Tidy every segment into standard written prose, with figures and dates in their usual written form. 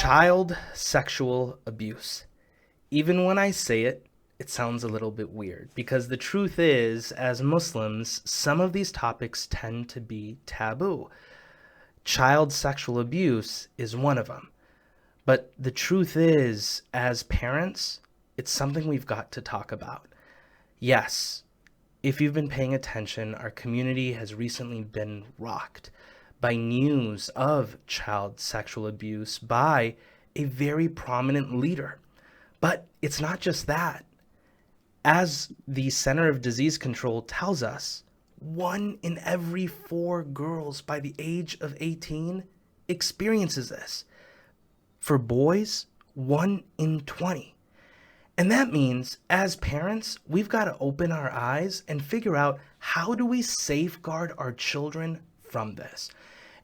Child sexual abuse. Even when I say it, it sounds a little bit weird because the truth is, as Muslims, some of these topics tend to be taboo. Child sexual abuse is one of them. But the truth is, as parents, it's something we've got to talk about. Yes, if you've been paying attention, our community has recently been rocked by news of child sexual abuse by a very prominent leader. But it's not just that. As the Center of Disease Control tells us, 1 in every 4 girls by the age of 18 experiences this. For boys, 1 in 20. And that means, as parents, we've got to open our eyes and figure out how do we safeguard our children from this.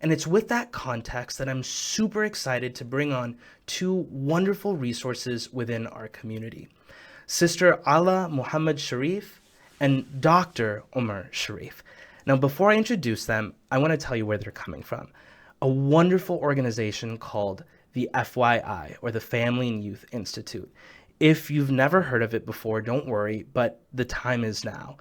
And it's with that context that I'm super excited to bring on two wonderful resources within our community. Sister Ala Muhammad Sharif and Dr. Omar Sharif. Now, before I introduce them, I want to tell you where they're coming from. A wonderful organization called the FYI, or the Family and Youth Institute. If you've never heard of it before, don't worry, but the time is now.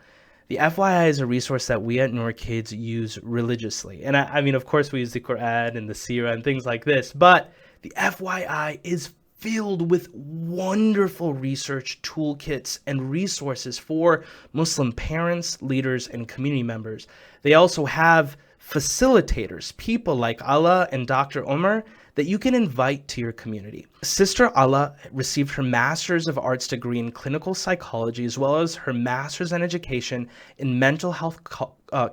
The FYI is a resource that we at Noor Kids use religiously. And I mean, of course, we use the Quran and the Seerah and things like this, but the FYI is filled with wonderful research toolkits and resources for Muslim parents, leaders, and community members. They also have facilitators, people like Allah and Dr. Omar, that you can invite to your community. Sister Allah received her Master's of Arts degree in clinical psychology, as well as her Master's in education in mental health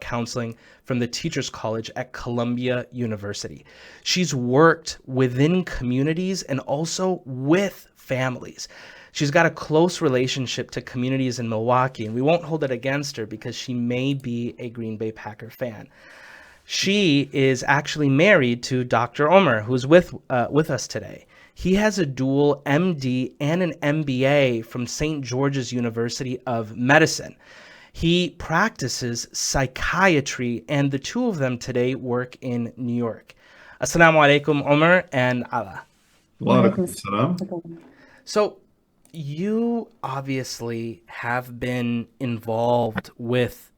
counseling from the Teachers College at Columbia University. She's worked within communities and also with families. She's got a close relationship to communities in Milwaukee, and we won't hold it against her because she may be a Green Bay Packer fan. She is actually married to Dr. Omar, who's with us today. He has a dual MD and an MBA from St. George's University of Medicine. He practices psychiatry, and the two of them today work in New York. Assalamu alaikum, Omar and Allah. Walaikum salam. So you obviously have been involved with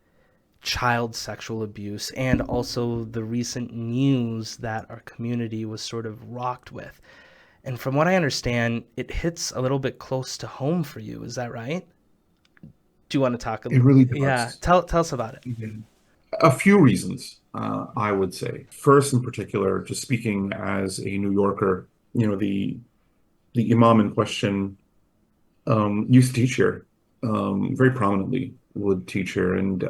child sexual abuse and also the recent news that our community was sort of rocked with. And from what I understand, it hits a little bit close to home for you. Is that right? Do you want to talk a It little? really Yeah, does. tell us about it. Mhm. A few reasons, I would say. First, in particular, just speaking as a New Yorker, the Imam in question used to teach here, very prominently would teach here. And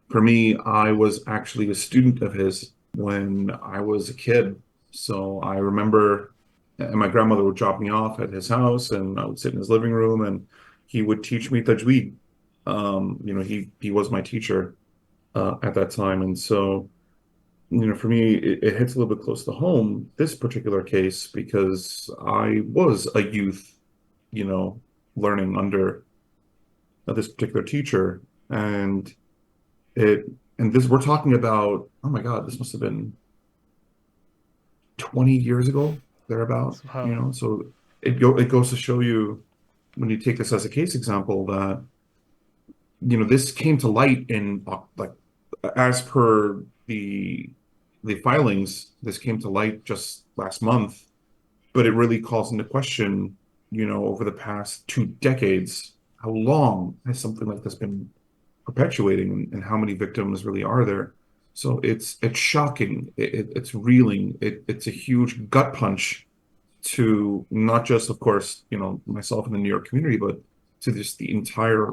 for me, I was actually a student of his when I was a kid. So I remember, and my grandmother would drop me off at his house, and I would sit in his living room, and he would teach me tajweed. He was my teacher at that time, and so for me, it hits a little bit close to home, this particular case, because I was a youth, you know, learning under this particular teacher, and it and this we're talking about, oh my God, this must have been 20 years ago, thereabout, SubhanAllah. so it goes to show you, when you take this as a case example, that this came to light in, like, as per the filings, this came to light just last month, but it really calls into question, over the past 2 decades, how long has something like this been perpetuating, and how many victims really are there? So it's shocking. It's reeling. It's a huge gut punch to not just, of course, myself in the New York community, but to just the entire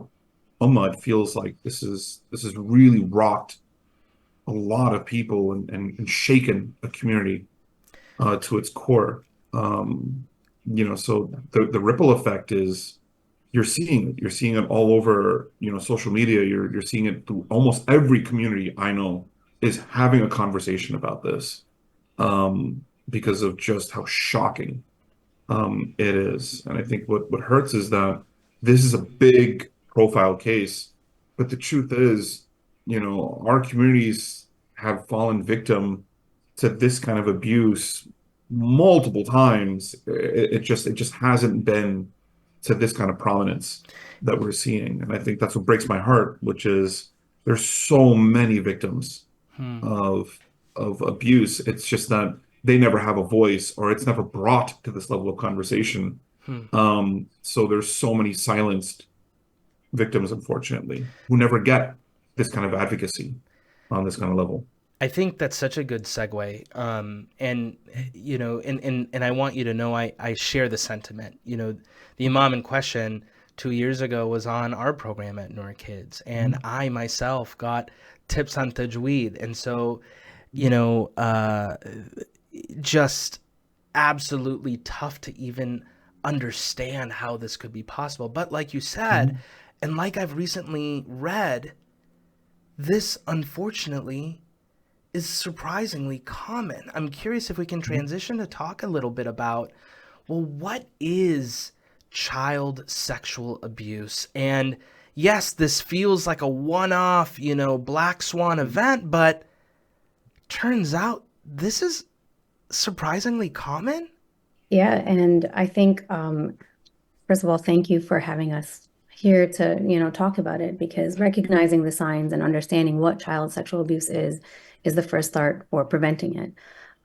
ummah. It feels like this is really rocked a lot of people, and shaken a community to its core. So the ripple effect is, you're seeing it all over, social media. You're seeing it through almost every community I know is having a conversation about this, because of just how shocking it is. And I think what hurts is that this is a big profile case, but the truth is, our communities have fallen victim to this kind of abuse multiple times. It just hasn't been to this kind of prominence that we're seeing. And I think that's what breaks my heart, which is there's so many victims Hmm. of of abuse. It's just that they never have a voice or it's never brought to this level of conversation. Hmm. So there's so many silenced victims, unfortunately, who never get this kind of advocacy on this kind of level. I think that's such a good segue. And you know, and I want you to know I share the sentiment. You know, the Imam in question 2 years ago was on our program at Noor Kids, and I myself got tips on tajweed, and so you know, just absolutely tough to even understand how this could be possible. But like you said, Mhm. and like I've recently read, this unfortunately is surprisingly common. I'm curious if we can transition to talk a little bit about, well, what is child sexual abuse? And yes, this feels like a one off, you know, black swan event, but turns out this is surprisingly common. Yeah, and I think first of all, thank you for having us here to, talk about it because recognizing the signs and understanding what child sexual abuse is the first start for preventing it.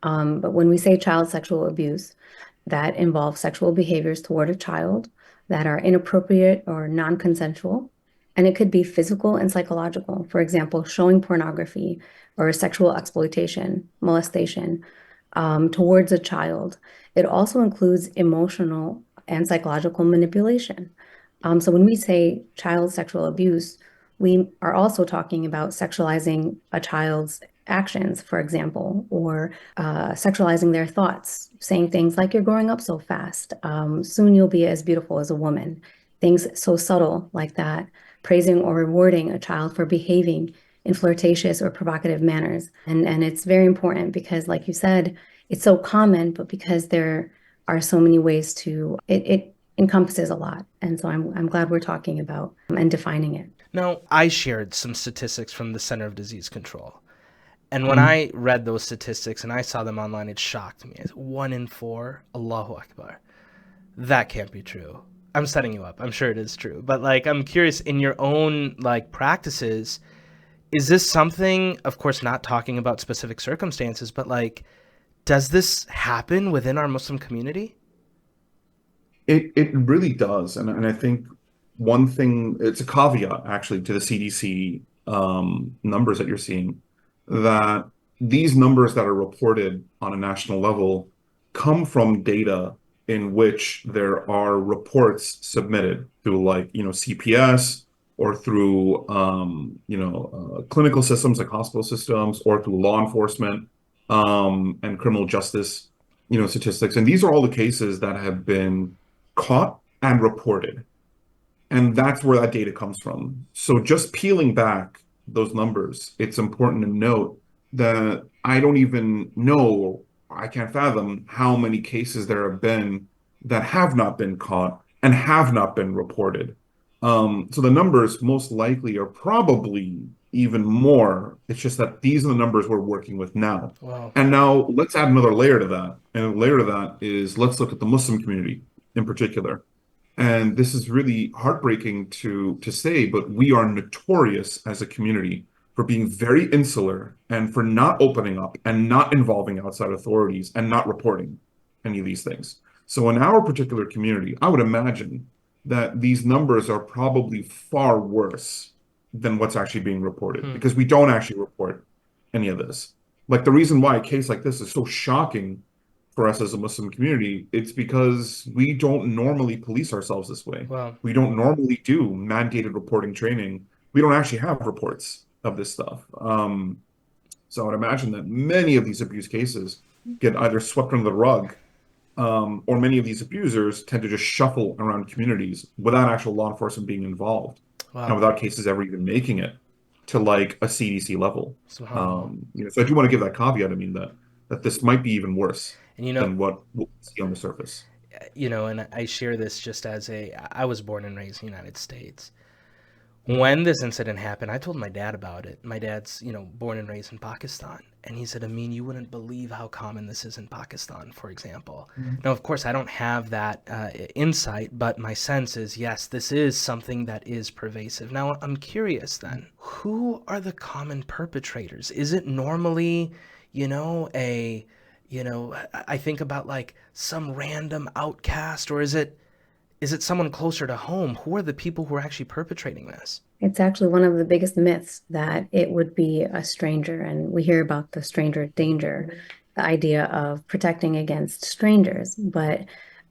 But when we say child sexual abuse, that involves sexual behaviors toward a child that are inappropriate or non-consensual. And it could be physical and psychological. For example, showing pornography or sexual exploitation, molestation towards a child. It also includes emotional and psychological manipulation. So when we say child sexual abuse, we are also talking about sexualizing a child's actions, for example, or sexualizing their thoughts, saying things like, "You're growing up so fast. Soon you'll be as beautiful as a woman." Things so subtle like that, praising or rewarding a child for behaving in flirtatious or provocative manners. And it's very important because, like you said, it's so common, but because there are so many ways to it encompasses a lot. And so I'm glad we're talking about and defining it. Now, I shared some statistics from the Center of Disease Control. And when Mhm. I read those statistics and I saw them online, it shocked me. It's 1 in 4, Allahu Akbar. That can't be true. I'm setting you up. I'm sure it is true. But like I'm curious in your own like practices, is this something, of course not talking about specific circumstances, but like does this happen within our Muslim community? It really does, and I think one thing it's a caveat actually to the CDC numbers that you're seeing that these numbers that are reported on a national level come from data in which there are reports submitted through like CPS or through clinical systems like hospital systems or through law enforcement and criminal justice statistics, and these are all the cases that have been caught and reported. And that's where that data comes from. So just peeling back those numbers, it's important to note that I don't even know, I can't fathom how many cases there have been that have not been caught and have not been reported. So the numbers most likely are probably even more. It's just that these are the numbers we're working with now. Wow. And now let's add another layer to that. And a layer to that is let's look at the Muslim community in particular. And this is really heartbreaking to say, but we are notorious as a community for being very insular and for not opening up and not involving outside authorities and not reporting any of these things. So in our particular community, I would imagine that these numbers are probably far worse than what's actually being reported Hmm. because we don't actually report any of this. Like the reason why a case like this is so shocking for us as a Muslim community, it's because we don't normally police ourselves this way. Well, We don't normally do mandated reporting training. We don't actually have reports of this stuff. So I would imagine that many of these abuse cases get either swept under the rug, or many of these abusers tend to just shuffle around communities without actual law enforcement being involved and wow. without cases ever even making it to like a CDC level. Subhanallah. So I do want to give that caveat. I mean that this might be even worse And than what we see on the surface. and I share this just as I was born and raised in the United States. When this incident happened, I told my dad about it. My dad's, born and raised in Pakistan. And he said, Amin, you wouldn't believe how common this is in Pakistan, for example. Mhm. Now, of course, I don't have that insight, but my sense is, yes, this is something that is pervasive. Now, I'm curious then, who are the common perpetrators? Is it normally, you know, I think about like some random outcast, or is it someone closer to home? Who are the people who are actually perpetrating this? It's actually one of the biggest myths that it would be a stranger, and we hear about the stranger danger, the idea of protecting against strangers. But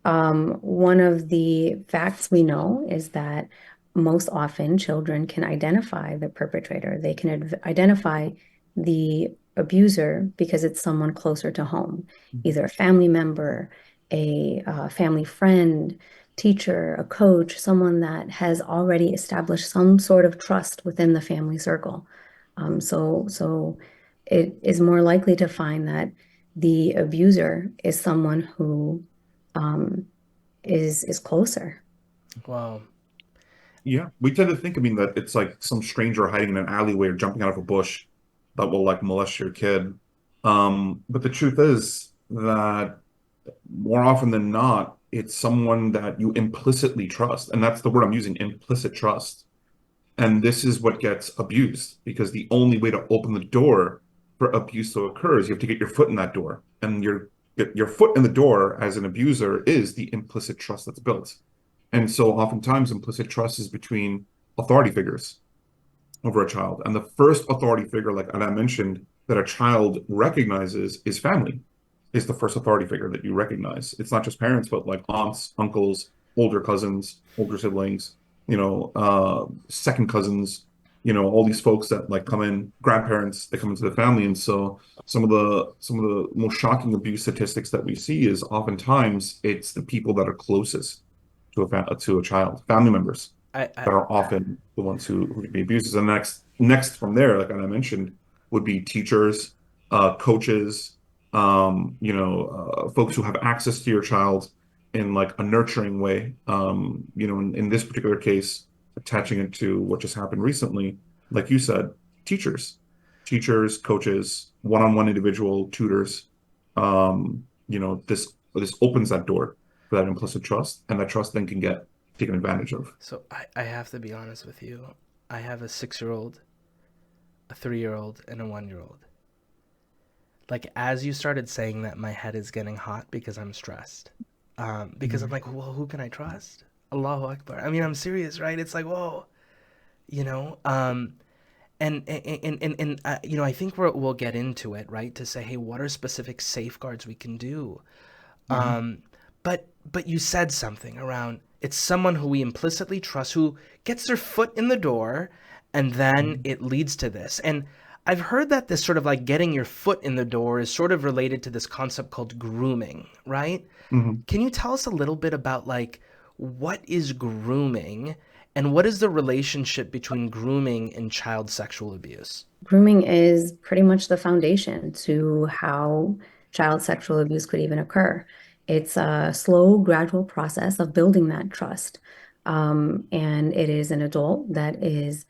one of the facts we know is that most often children can identify the perpetrator. They can identify the abuser because it's someone closer to home, either a family member, a family friend, teacher, a coach, someone that has already established some sort of trust within the family circle. So it is more likely to find that the abuser is someone who um, is closer. Wow. Yeah, we tend to think, I mean, that it's like some stranger hiding in an alleyway or jumping out of a bush that will like molest your kid. But the truth is that more often than not, it's someone that you implicitly trust. And that's the word I'm using, implicit trust. And this is what gets abused because the only way to open the door for abuse to occur is you have to get your foot in that door. And your foot in the door as an abuser is the implicit trust that's built. And so oftentimes implicit trust is between authority figures over a child. And the first authority figure, like I mentioned, that a child recognizes is family, is the first authority figure that you recognize. It's not just parents, but like aunts, uncles, older cousins, older siblings, second cousins, all these folks that like come in, grandparents that come into the family. And so some of the most shocking abuse statistics that we see is oftentimes it's the people that are closest to a child, family members I that are often the ones who can be abusers. And next from there, like I mentioned, would be teachers, coaches, folks who have access to your child in like a nurturing way. In this particular case, attaching it to what just happened recently, like you said, teachers, coaches, one-on-one individual tutors. This opens that door for that implicit trust, and that trust then can get taken advantage of. So I have to be honest with you. I have a 6 year old, a 3 year old, and a 1 year old. Like, as you started saying that, my head is getting hot because I'm stressed. Because I'm like, well, who can I trust? Allahu Akbar. I mean, I'm serious, right? It's like, whoa, you know? I think we'll get into it, right? To say, hey, what are specific safeguards we can do? Mhm. But you said something around it's someone who we implicitly trust who gets their foot in the door and then Mhm. it leads to this. And I've heard that this sort of like getting your foot in the door is sort of related to this concept called grooming, right? Mhm. Can you tell us a little bit about like what is grooming and what is the relationship between grooming and child sexual abuse? Grooming is pretty much the foundation to how child sexual abuse could even occur. It's a slow, gradual process of building that trust. And it is an adult that is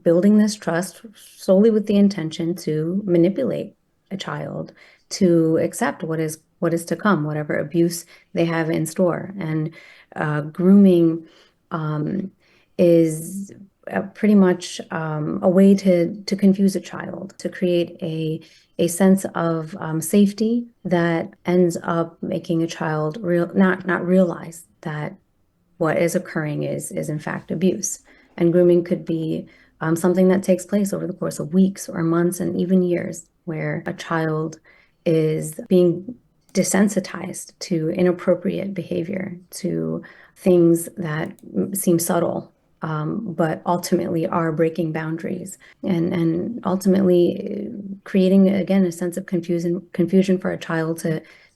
building this trust solely with the intention to manipulate a child to accept what is to come, whatever abuse they have in store. And grooming is pretty much a way to confuse a child, to create a sense of safety that ends up making a child not realize that what is occurring is in fact abuse. And grooming could be something that takes place over the course of weeks or months and even years, where a child is being desensitized to inappropriate behavior, to things that seem subtle, but ultimately are breaking boundaries and ultimately creating again a sense of confusion for a child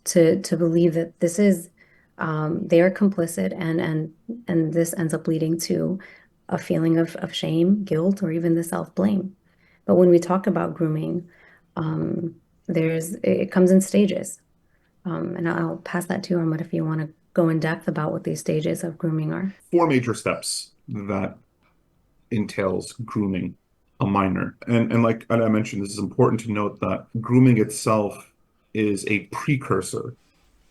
to believe that this is they are complicit and this ends up leading to a feeling of shame, guilt, or even the self-blame. But when we talk about grooming, um, it comes in stages. And I'll pass that to you, Ahmad, if you want to go in depth about what these stages of grooming are. Four major steps that entails grooming. a minor. And like I mentioned, this is important to note that grooming itself is a precursor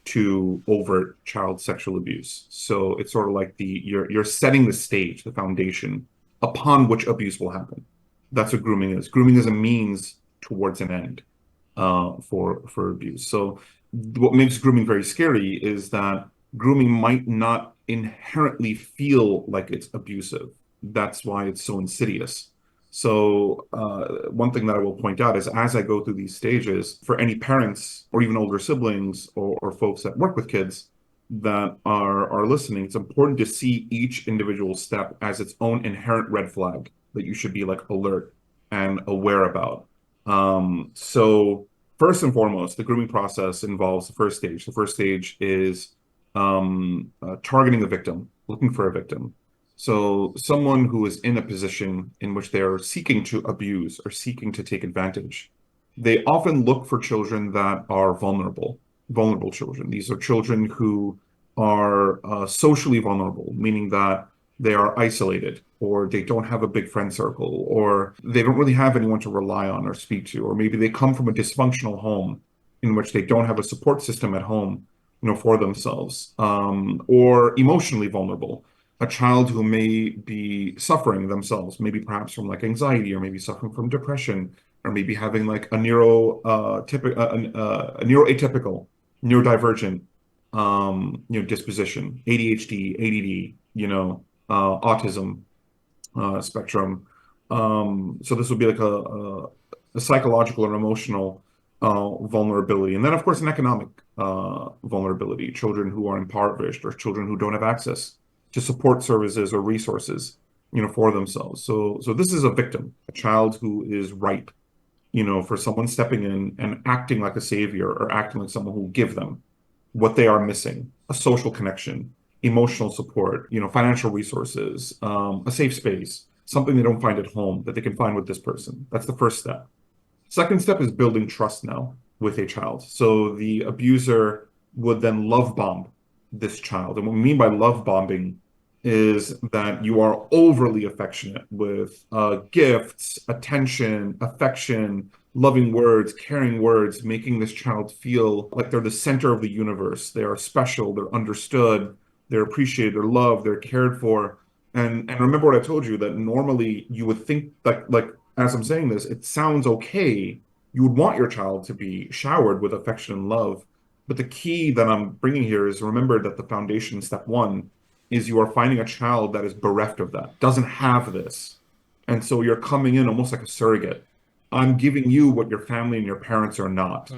to overt child sexual abuse. So it's sort of like you're setting the stage, the foundation upon which abuse will happen. That's what grooming is. Grooming is a means towards an end for abuse. So what makes grooming very scary is that grooming might not inherently feel like it's abusive. That's why it's so insidious. So one thing that I will point out is as I go through these stages, for any parents or even older siblings or folks that work with kids that are listening, it's important to see each individual step as its own inherent red flag that you should be like alert and aware about. So first and foremost, the grooming process involves the first stage. The first stage is targeting a victim, looking for a victim. So someone who is in a position in which they are seeking to abuse or seeking to take advantage, they often look for children that are vulnerable children. These are children who are socially vulnerable, meaning that they are isolated or they don't have a big friend circle or they don't really have anyone to rely on or speak to, or maybe they come from a dysfunctional home in which they don't have a support system at home, for themselves, or emotionally vulnerable. A child who may be suffering themselves, maybe perhaps from like anxiety, or maybe suffering from depression, or maybe having like a neuroatypical, neurodivergent, disposition, ADHD, ADD, autism spectrum. So this would be like a psychological or emotional vulnerability. And then, of course, an economic vulnerability, children who are impoverished or children who don't have access to support services or resources, for themselves. So this is a victim, a child who is ripe, for someone stepping in and acting like a savior or acting like someone who will give them what they are missing, a social connection, emotional support, financial resources, a safe space, something they don't find at home that they can find with this person. That's the first step. Second step is building trust now with a child. So the abuser would then love bomb this child. And what we mean by love bombing is that you are overly affectionate with gifts, attention, affection, loving words, caring words, making this child feel like they're the center of the universe. They are special, they're understood, they're appreciated, they're loved, they're cared for. And remember what I told you, that normally you would think like as I'm saying this, it sounds okay. You would want your child to be showered with affection and love. But the key that I'm bringing here is remember that the foundation, step one, is you are finding a child that is bereft of that, doesn't have this. And so you're coming in almost like a surrogate. I'm giving you what your family and your parents are not.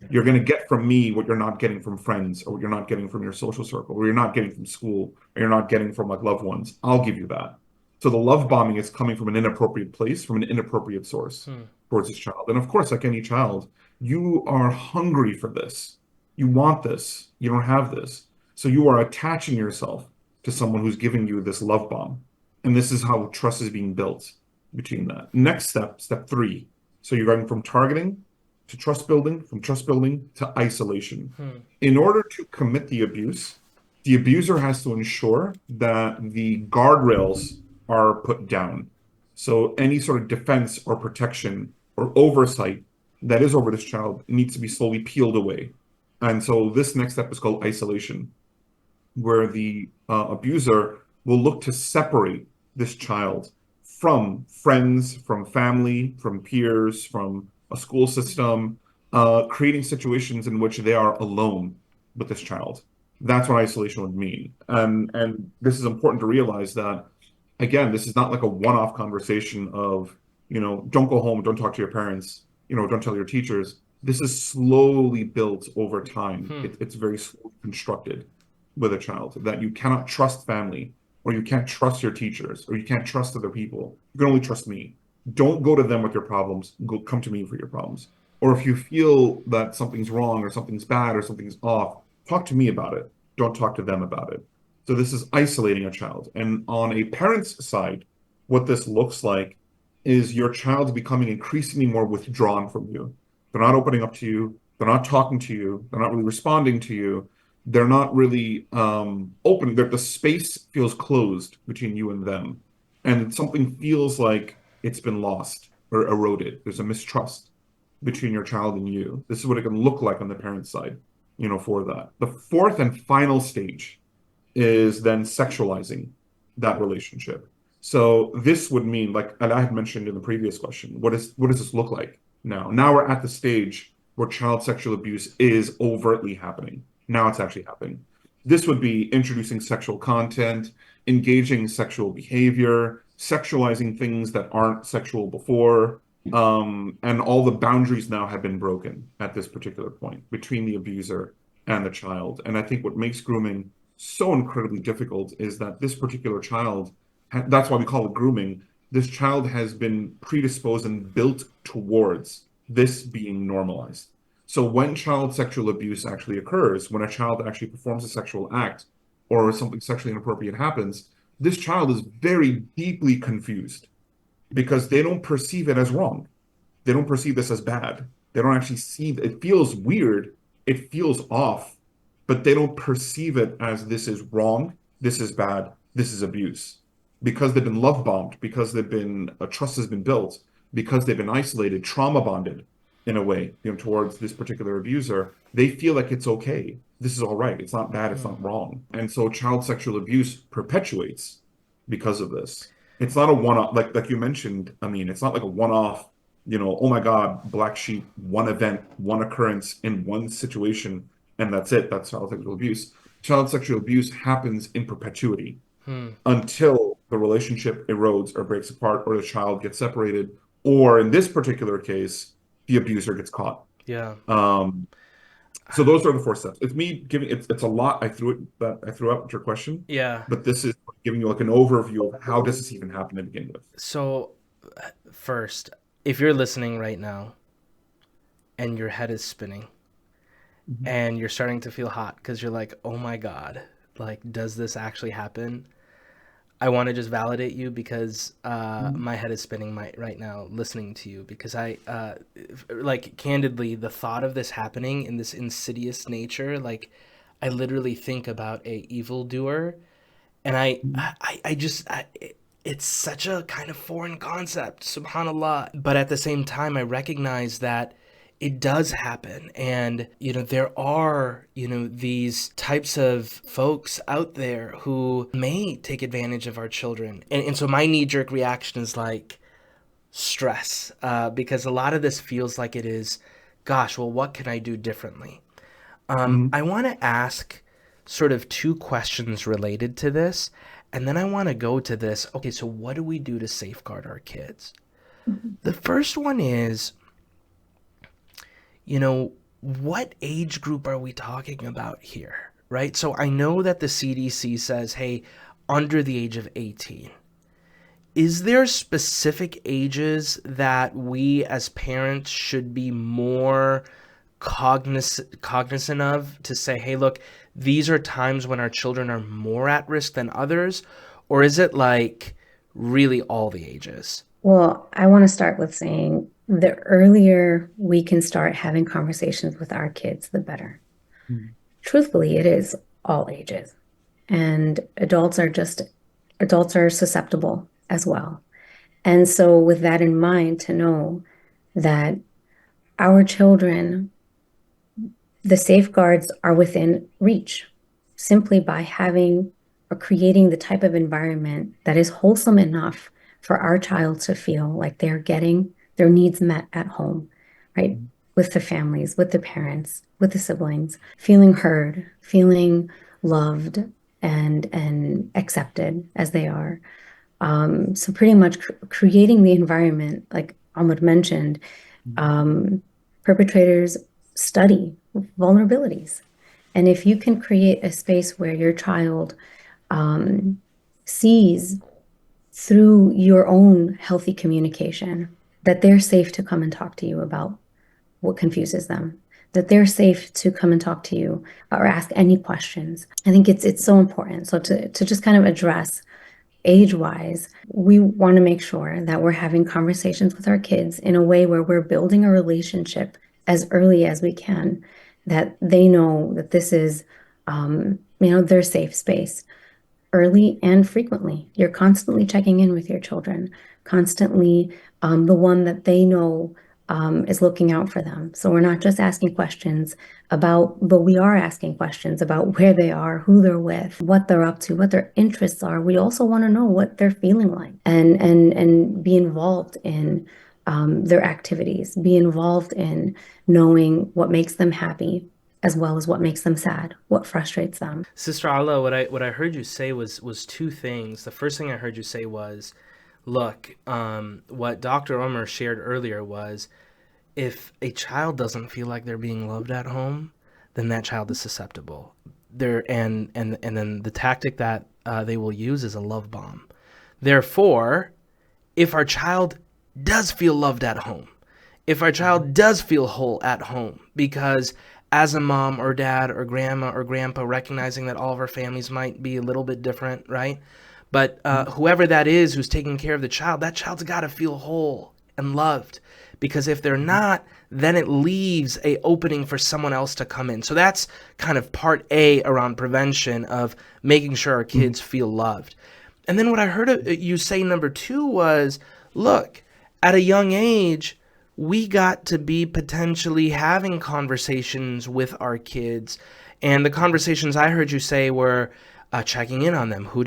You're going to get from me what you're not getting from friends, or what you're not getting from your social circle, or you're not getting from school, or you're not getting from like loved ones. I'll give you that. So the love bombing is coming from an inappropriate place, from an inappropriate source towards this child. And of course, like any child, you are hungry for this. You want this. You don't have this. So you are attaching yourself to someone who's giving you this love bomb. And this is how trust is being built between that. Next step, step three. So you're going from targeting to trust building, from trust building to isolation. In order to commit the abuse, the abuser has to ensure that the guardrails are put down. So any sort of defense or protection or oversight that is over this child needs to be slowly peeled away. And so this next step is called isolation, where the abuser will look to separate this child from friends, from family, from peers, from a school system, creating situations in which they are alone with this child. That's what isolation would mean. And this is important to realize that, again, this is not like a one-off conversation of, don't go home, don't talk to your parents, don't tell your teachers. This is slowly built over time. It's very slowly constructed with a child, that you cannot trust family, or you can't trust your teachers, or you can't trust other people. You can only trust me. Don't go to them with your problems. Come to me for your problems. Or if you feel that something's wrong or something's bad or something's off, talk to me about it. Don't talk to them about it. So this is isolating a child. And on a parent's side, what this looks like is your child becoming increasingly more withdrawn from you. They're not opening up to you. They're not talking to you. They're not really responding to you. They're not really open. The space feels closed between you and them. And something feels like it's been lost or eroded. There's a mistrust between your child and you. This is what it can look like on the parent side, for that. The fourth and final stage is then sexualizing that relationship. So this would mean, like and I had mentioned in the previous question, what does this look like now? Now we're at the stage where child sexual abuse is overtly happening. Now it's actually happening. This would be introducing sexual content, engaging in sexual behavior, sexualizing things that aren't sexual before, and all the boundaries now have been broken at this particular point between the abuser and the child. And I think what makes grooming so incredibly difficult is that this particular child, that's why we call it grooming, this child has been predisposed and built towards this being normalized. So when child sexual abuse actually occurs, when a child actually performs a sexual act or something sexually inappropriate happens, this child is very deeply confused because they don't perceive it as wrong. They don't perceive this as bad. They don't actually see it feels weird, it feels off, but they don't perceive it as this is wrong, this is bad, this is abuse. Because they've been love bombed, because they've been a trust has been built, because they've been isolated, trauma bonded in a way, towards this particular abuser, they feel like it's okay. This is all right. It's not bad, it's not wrong. And so child sexual abuse perpetuates because of this. It's not a one-off, like you mentioned, I mean, it's not like a one-off, oh my God, black sheep, one event, one occurrence in one situation, and that's it. That's child sexual abuse. Child sexual abuse happens in perpetuity until the relationship erodes or breaks apart, or the child gets separated, or in this particular case, the abuser gets caught. Yeah. So those are the four steps. It's me giving it's a lot. I threw out with your question, Yeah. but this is giving you like an overview of how does this even happen to begin with. So, first, if you're listening right now and your head is spinning and you're starting to feel hot because you're like, oh my God, like, does this actually happen? I want to just validate you because my head is spinning right now listening to you, because like, candidly, the thought of this happening in this insidious nature, like, I literally think about a evildoer, and it's such a kind of foreign concept, subhanallah. But at the same time, I recognize that it does happen. And, there are, these types of folks out there who may take advantage of our children. And so my knee-jerk reaction is like stress, because a lot of this feels like it is, gosh, well, what can I do differently? I want to ask sort of two questions related to this. And then I want to go to this, okay, so what do we do to safeguard our kids? The first one is, what age group are we talking about here, right? So I know that the CDC says, hey, under the age of 18. Is there specific ages that we as parents should be more cognizant of to say, hey, look, these are times when our children are more at risk than others? Or is it like really all the ages? Well, I want to start with saying the earlier we can start having conversations with our kids, the better. Truthfully, it is all ages. And adults are susceptible as well. And so with that in mind, to know that our children, the safeguards are within reach simply by having or creating the type of environment that is wholesome enough for our child to feel like they're getting their needs met at home, right? With the families, with the parents, with the siblings, feeling heard, feeling loved and accepted as they are. So pretty much creating the environment, like Ahmed mentioned, perpetrators study vulnerabilities. And if you can create a space where your child sees through your own healthy communication that they're safe to come and talk to you about what confuses them, that they're safe to come and talk to you or ask any questions. I think it's so important. So to just kind of address age-wise, we want to make sure that we're having conversations with our kids in a way where we're building a relationship as early as we can, that they know that this is, their safe space. Early and frequently, you're constantly checking in with your children, constantly the one that they know is looking out for them. So we're not just asking questions but we are asking questions about where they are, who they're with, what they're up to, what their interests are. We also want to know what they're feeling like and be involved in their activities, be involved in knowing what makes them happy as well as what makes them sad, what frustrates them. Sister Allah, what I heard you say was two things. The first thing I heard you say was, look, what Dr. Omar shared earlier was, if a child doesn't feel like they're being loved at home, then that child is susceptible. And then the tactic that they will use is a love bomb. Therefore, if our child does feel loved at home, if our child does feel whole at home, because as a mom or dad or grandma or grandpa, recognizing that all of our families might be a little bit different, right? But whoever that is who's taking care of the child, that child's got to feel whole and loved. Because if they're not, then it leaves a opening for someone else to come in. So that's kind of part A around prevention of making sure our kids feel loved. And then what I heard you say, number two, was, look, at a young age, we got to be potentially having conversations with our kids. And the conversations I heard you say were checking in on them. Who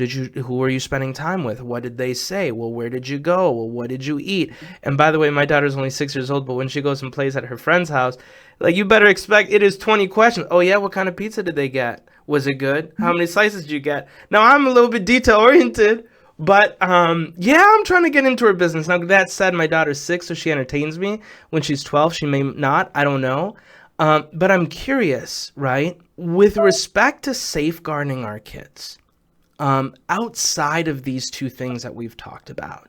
were you spending time with? What did they say? Well, where did you go? Well, what did you eat? And by the way, my daughter's only 6 years old, but when she goes and plays at her friend's house, like, you better expect it is 20 questions. Oh yeah, what kind of pizza did they get? Was it good? How many slices did you get? Now, I'm a little bit detail oriented, but yeah, I'm trying to get into her business. Now, that said, my daughter's 6, so she entertains me. When she's 12, she may not. I don't know. But I'm curious, right? With respect to safeguarding our kids, outside of these two things that we've talked about,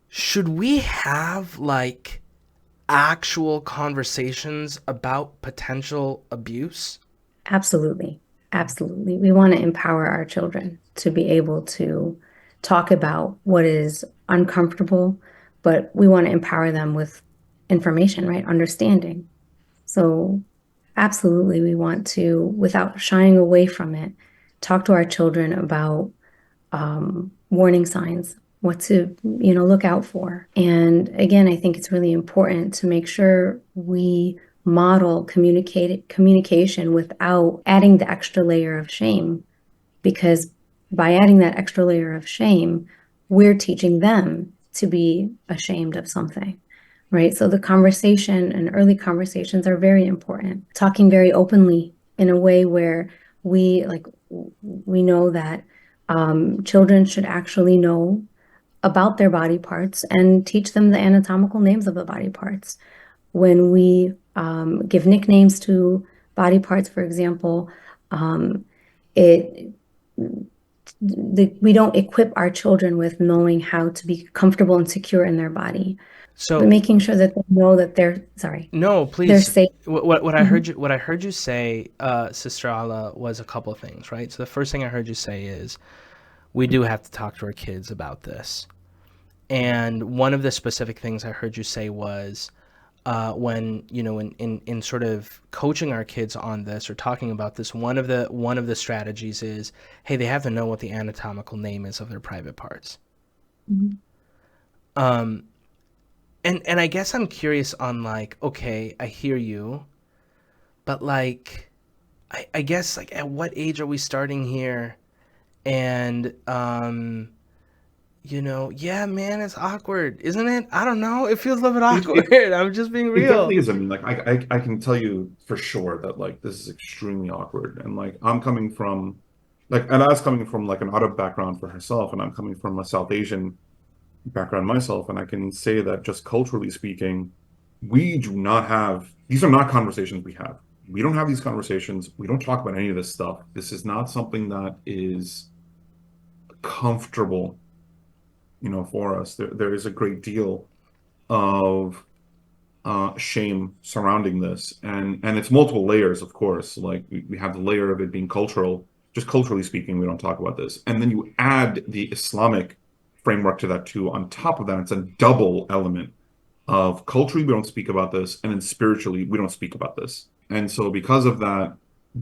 should we have like actual conversations about potential abuse? Absolutely. Absolutely. We want to empower our children to be able to talk about what is uncomfortable, but we want to empower them with information, right? Understanding. So absolutely, we want to, without shying away from it, talk to our children about warning signs, what to, look out for. And again, I think it's really important to make sure we model communication without adding the extra layer of shame, because by adding that extra layer of shame, we're teaching them to be ashamed of something. Right. So the conversation and early conversations are very important. Talking very openly in a way where we know that children should actually know about their body parts and teach them the anatomical names of the body parts. When we give nicknames to body parts, for example, we don't equip our children with knowing how to be comfortable and secure in their body. So But making sure that they know that they're no, they're please. safe. What I heard you say, Sister Allah, was a couple of things, right? So the first thing I heard you say is, we do have to talk to our kids about this. And one of the specific things I heard you say was, when in sort of coaching our kids on this or talking about this, one of the strategies is, hey, they have to know what the anatomical name is of their private parts. Um, and I guess I'm curious on, like, okay, I hear you, but like, I guess, like, at what age are we starting here? And yeah, man, it's awkward, isn't it? I don't know. It feels a little bit awkward. I'm just being It definitely real. is. I mean, like I can tell you for sure that like this is extremely awkward. And like I'm coming from like Anna's coming from like an Arab background for herself, and I'm coming from a South Asian background myself, and I can say that just culturally speaking, we do not have these are not conversations we have. We don't have these conversations. We don't talk about any of this stuff. This is not something that is comfortable, for us. There is a great deal of shame surrounding this, and it's multiple layers, of course. Like we have the layer of it being cultural, just culturally speaking, we don't talk about this, and then you add the Islamic framework to that too. On top of that, it's a double element of culturally we don't speak about this, and then spiritually we don't speak about this. And so because of that,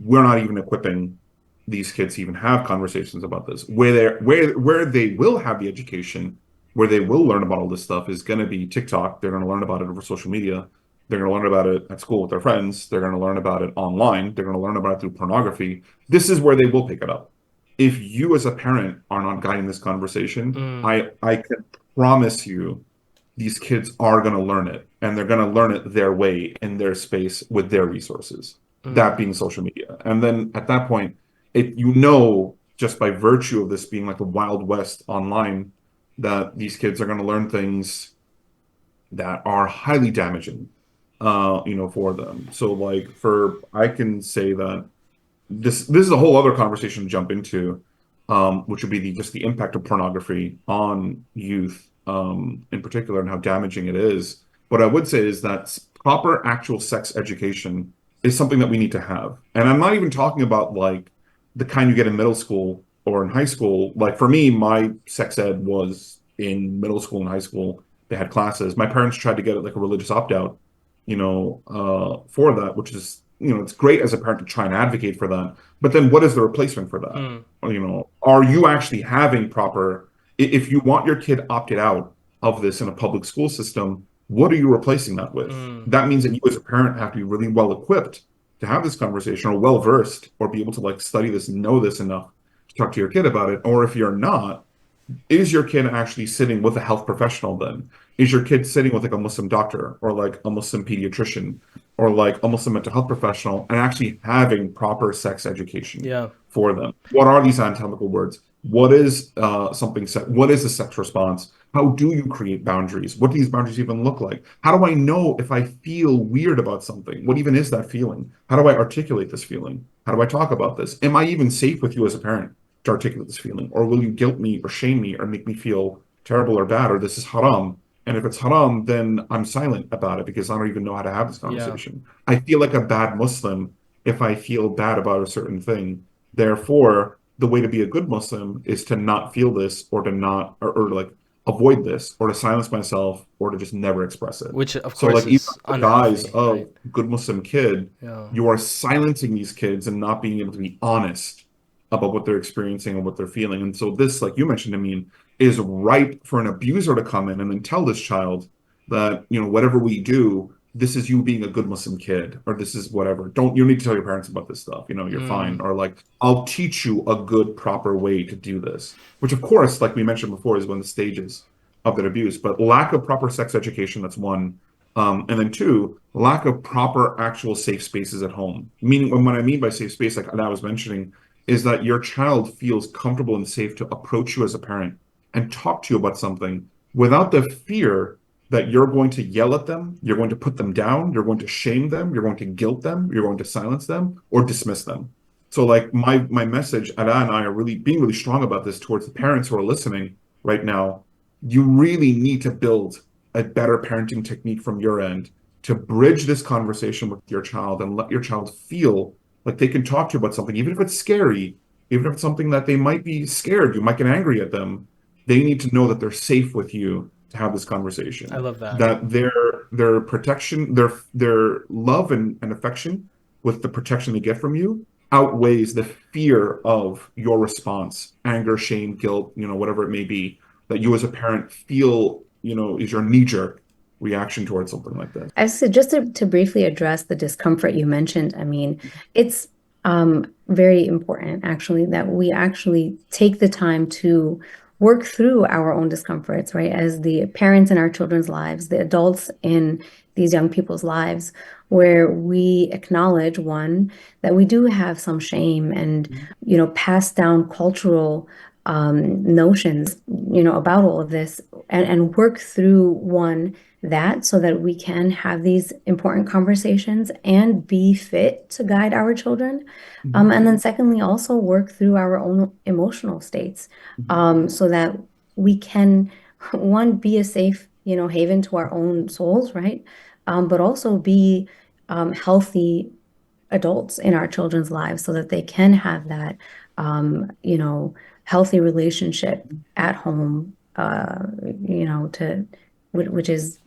we're not even equipping these kids to even have conversations about this. Where they will have the education where they will learn about all this stuff is going to be TikTok. They're going to learn about it over social media. They're going to learn about it at school with their friends. They're going to learn about it online. They're going to learn about it through pornography. This is where they will pick it up. If you as a parent are not guiding this conversation, I can promise you these kids are going to learn it, and they're going to learn it their way in their space with their resources, that being social media. And then at that point, just by virtue of this being like the Wild West online, that these kids are going to learn things that are highly damaging, for them. So like I can say that this is a whole other conversation to jump into, which would be just the impact of pornography on youth, in particular, and how damaging it is. What I would say is that proper actual sex education is something that we need to have. And I'm not even talking about like the kind you get in middle school or in high school. Like for me, my sex ed was in middle school and high school. They had classes. My parents tried to get it like a religious opt-out, for that, which is, it's great as a parent to try and advocate for that. But then what is the replacement for that? Are you actually having if you want your kid opted out of this in a public school system, what are you replacing that with? That means that you as a parent have to be really well equipped to have this conversation, or well versed, or be able to like study this and know this enough to talk to your kid about it. Or if you're not, is your kid actually sitting with a health professional then? Is your kid sitting with like a Muslim doctor or like a Muslim pediatrician or like a Muslim mental health professional and actually having proper sex education for them? What are these anatomical words? What is what is the sex response? How do you create boundaries? What do these boundaries even look like? How do I know if I feel weird about something? What even is that feeling? How do I articulate this feeling? How do I talk about this? Am I even safe with you as a parent to articulate this feeling? Or will you guilt me or shame me or make me feel terrible or bad, or this is haram? And if it's haram, then I'm silent about it because I don't even know how to have this conversation. I feel like a bad Muslim if I feel bad about a certain thing. Therefore, the way to be a good Muslim is to not feel this, or to not, or like avoid this, or to silence myself, or to just never express it. Which of So course like even is the guise unhealthy, of right? good Muslim kid, Yeah. you are silencing these kids and not being able to be honest about what they're experiencing and what they're feeling. And so this, like you mentioned, I mean, is ripe for an abuser to come in and then tell this child that, whatever we do, this is you being a good Muslim kid, or this is whatever. You need to tell your parents about this stuff. You're fine. Or like, I'll teach you a good, proper way to do this, which of course, like we mentioned before, is one of the stages of that abuse. But lack of proper sex education, that's one. And then two, lack of proper actual safe spaces at home. Meaning, what I mean by safe space, like I was mentioning, is that your child feels comfortable and safe to approach you as a parent and talk to you about something without the fear that you're going to yell at them, you're going to put them down, you're going to shame them, you're going to guilt them, you're going to silence them, or dismiss them. So like my message, Ada and I are really being really strong about this towards the parents who are listening right now. You really need to build a better parenting technique from your end to bridge this conversation with your child and let your child feel like they can talk to you about something, even if it's scary, even if it's something that they might be scared, you might get angry at them. They need to know that they're safe with you to have this conversation. I love that. That their protection, their love and affection with the protection they get from you outweighs the fear of your response, anger, shame, guilt, whatever it may be, that you as a parent feel, is your knee-jerk reaction towards something like this. I said, just to briefly address the discomfort you mentioned, I mean, it's very important actually that we actually take the time to work through our own discomforts, right? As the parents in our children's lives, the adults in these young people's lives, where we acknowledge, one, that we do have some shame and, pass down cultural notions, about all of this, and work through, one, that so that we can have these important conversations and be fit to guide our children. And then secondly, also work through our own emotional states, so that we can, one, be a safe, haven to our own souls, right? But also be healthy adults in our children's lives so that they can have that, healthy relationship at home, which is,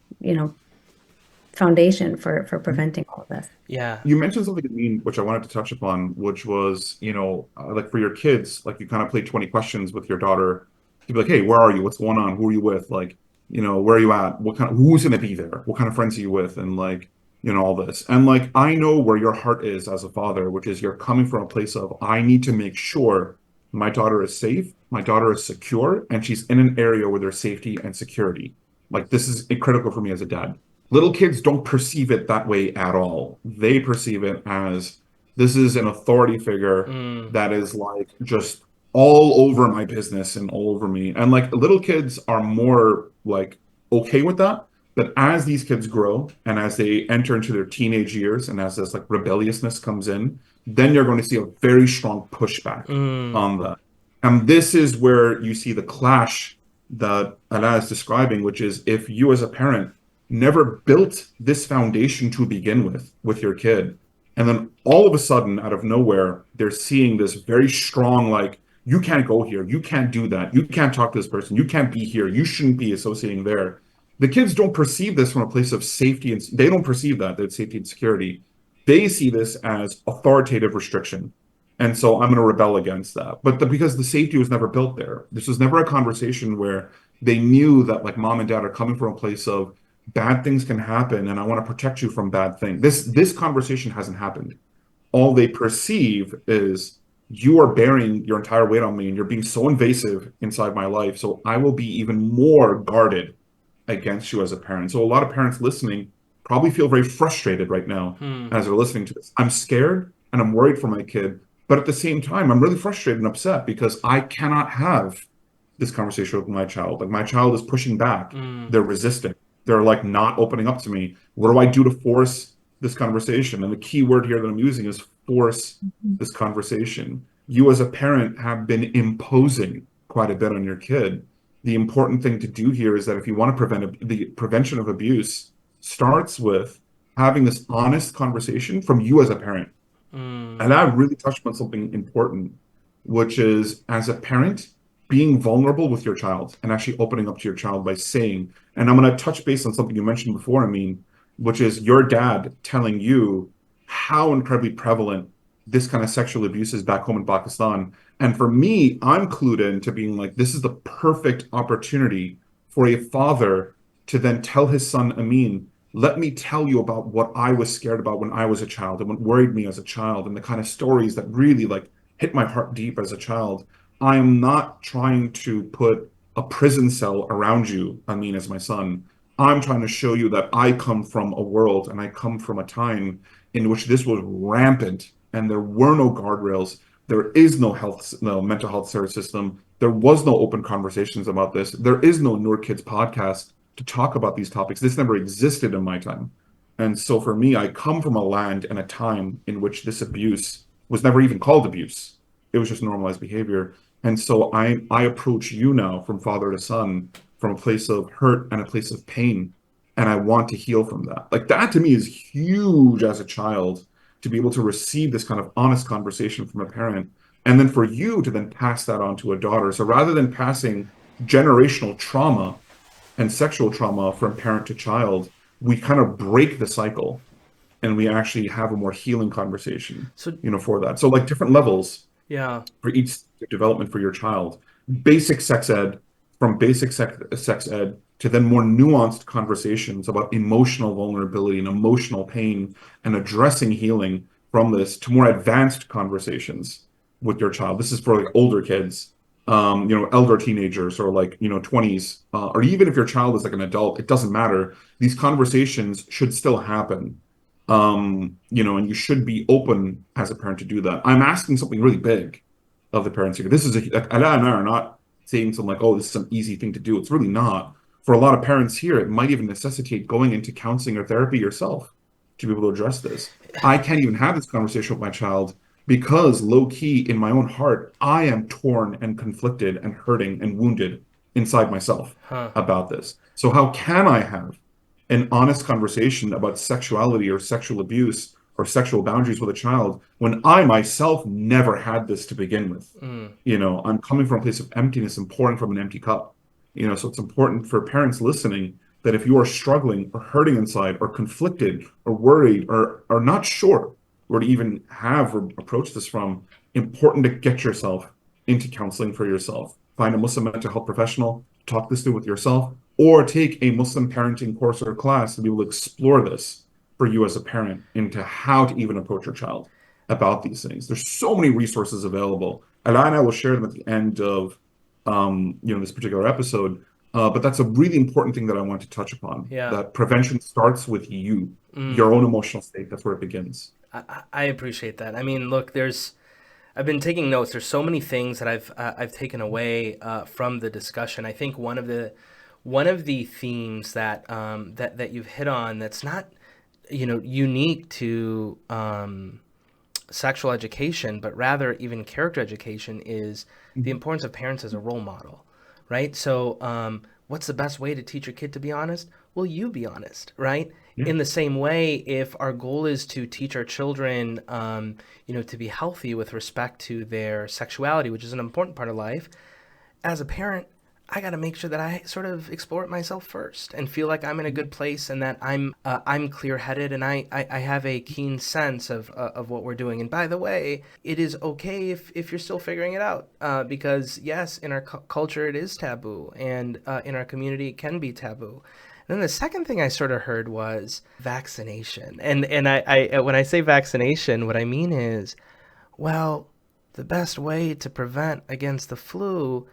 foundation for preventing all of this. Yeah. You mentioned something, Amin, which I wanted to touch upon, which was, like for your kids, like you kind of played 20 questions with your daughter to be like, hey, where are you? What's going on? Who are you with? Like, where are you at? Who's going to be there? What kind of friends are you with? And like, all this. And like, I know where your heart is as a father, which is you're coming from a place of, I need to make sure my daughter is safe, my daughter is secure, and she's in an area where there's safety and security. Like, this is critical for me as a dad. Little kids don't perceive it that way at all. They perceive it as this is an authority figure Mm. that is like just all over my business and all over me. And like little kids are more like okay with that. But as these kids grow and as they enter into their teenage years and as this like rebelliousness comes in, then you're going to see a very strong pushback Mm. on that. And this is where you see the clash that Allah is describing, which is if you as a parent never built this foundation to begin with your kid, and then all of a sudden, out of nowhere, they're seeing this very strong, like, you can't go here, you can't do that, you can't talk to this person, you can't be here, you shouldn't be associating there. The kids don't perceive this from a place of safety, and they don't perceive that safety and security. They see this as authoritative restriction. And so I'm going to rebel against that. But because the safety was never built there, this was never a conversation where they knew that like mom and dad are coming from a place of bad things can happen and I want to protect you from bad things. This conversation hasn't happened. All they perceive is you are bearing your entire weight on me and you're being so invasive inside my life. So I will be even more guarded against you as a parent. So a lot of parents listening probably feel very frustrated right now Hmm. as they're listening to this. I'm scared and I'm worried for my kid, but at the same time, I'm really frustrated and upset because I cannot have this conversation with my child. Like my child is pushing back. Mm. They're resisting. They're like not opening up to me. What do I do to force this conversation? And the key word here that I'm using is force this conversation. You as a parent have been imposing quite a bit on your kid. The important thing to do here is that if you want to the prevention of abuse starts with having this honest conversation from you as a parent. Mm. And I really touched on something important, which is as a parent, being vulnerable with your child and actually opening up to your child by saying, and I'm going to touch base on something you mentioned before, I mean, which is your dad telling you how incredibly prevalent this kind of sexual abuse is back home in Pakistan. And for me, I'm clued into being like, this is the perfect opportunity for a father to then tell his son, Amin, let me tell you about what I was scared about when I was a child and what worried me as a child and the kind of stories that really like hit my heart deep as a child. I am not trying to put a prison cell around you, I mean, as my son. I'm trying to show you that I come from a world and I come from a time in which this was rampant and there were no guardrails. There is no mental health service system. There was no open conversations about this. There is no Noor Kids podcast to talk about these topics. This never existed in my time. And so for me, I come from a land and a time in which this abuse was never even called abuse. It was just normalized behavior. And so I approach you now from father to son from a place of hurt and a place of pain. And I want to heal from that. Like that to me is huge as a child to be able to receive this kind of honest conversation from a parent. And then for you to then pass that on to a daughter. So rather than passing generational trauma and sexual trauma from parent to child, we kind of break the cycle and we actually have a more healing conversation, So for that. So like different levels yeah. for each development for your child. Basic sex ed, from basic sex ed to then more nuanced conversations about emotional vulnerability and emotional pain and addressing healing from this to more advanced conversations with your child. This is for like older kids, elder teenagers or like, 20s, or even if your child is like an adult, it doesn't matter. These conversations should still happen. And you should be open as a parent to do that. I'm asking something really big of the parents here. This is like Ala and I are not saying something like, oh, this is some easy thing to do. It's really not. For a lot of parents here, it might even necessitate going into counseling or therapy yourself to be able to address this. I can't even have this conversation with my child because low key in my own heart, I am torn and conflicted and hurting and wounded inside myself Huh. about this. So how can I have an honest conversation about sexuality or sexual abuse or sexual boundaries with a child when I myself never had this to begin with? Mm. I'm coming from a place of emptiness and pouring from an empty cup. So it's important for parents listening that if you are struggling or hurting inside or conflicted or worried or not sure where to even have or approach this from, important to get yourself into counseling for yourself. find a Muslim mental health professional, talk this through with yourself, or take a Muslim parenting course or class to be able to explore this for you as a parent into how to even approach your child about these things. There's so many resources available. And I will share them at the end of this particular episode. But that's a really important thing that I want to touch upon. Yeah. That prevention starts with you, your own emotional state. That's where it begins. I appreciate that. I mean, look, I've been taking notes. There's so many things that I've taken away from the discussion. I think one of the themes that you've hit on that's not unique to sexual education, but rather even character education is the importance of parents as a role model, right? So what's the best way to teach your kid to be honest? Well, you be honest, right? Yeah. In the same way, if our goal is to teach our children, to be healthy with respect to their sexuality, which is an important part of life, as a parent, I got to make sure that I sort of explore it myself first and feel like I'm in a good place and that I'm clear-headed and I have a keen sense of what we're doing. And by the way, it is okay if you're still figuring it out because yes, in our culture it is taboo, and in our community it can be taboo. And then the second thing I sort of heard was vaccination. And I when I say vaccination, what I mean is, well, the best way to prevent against the flu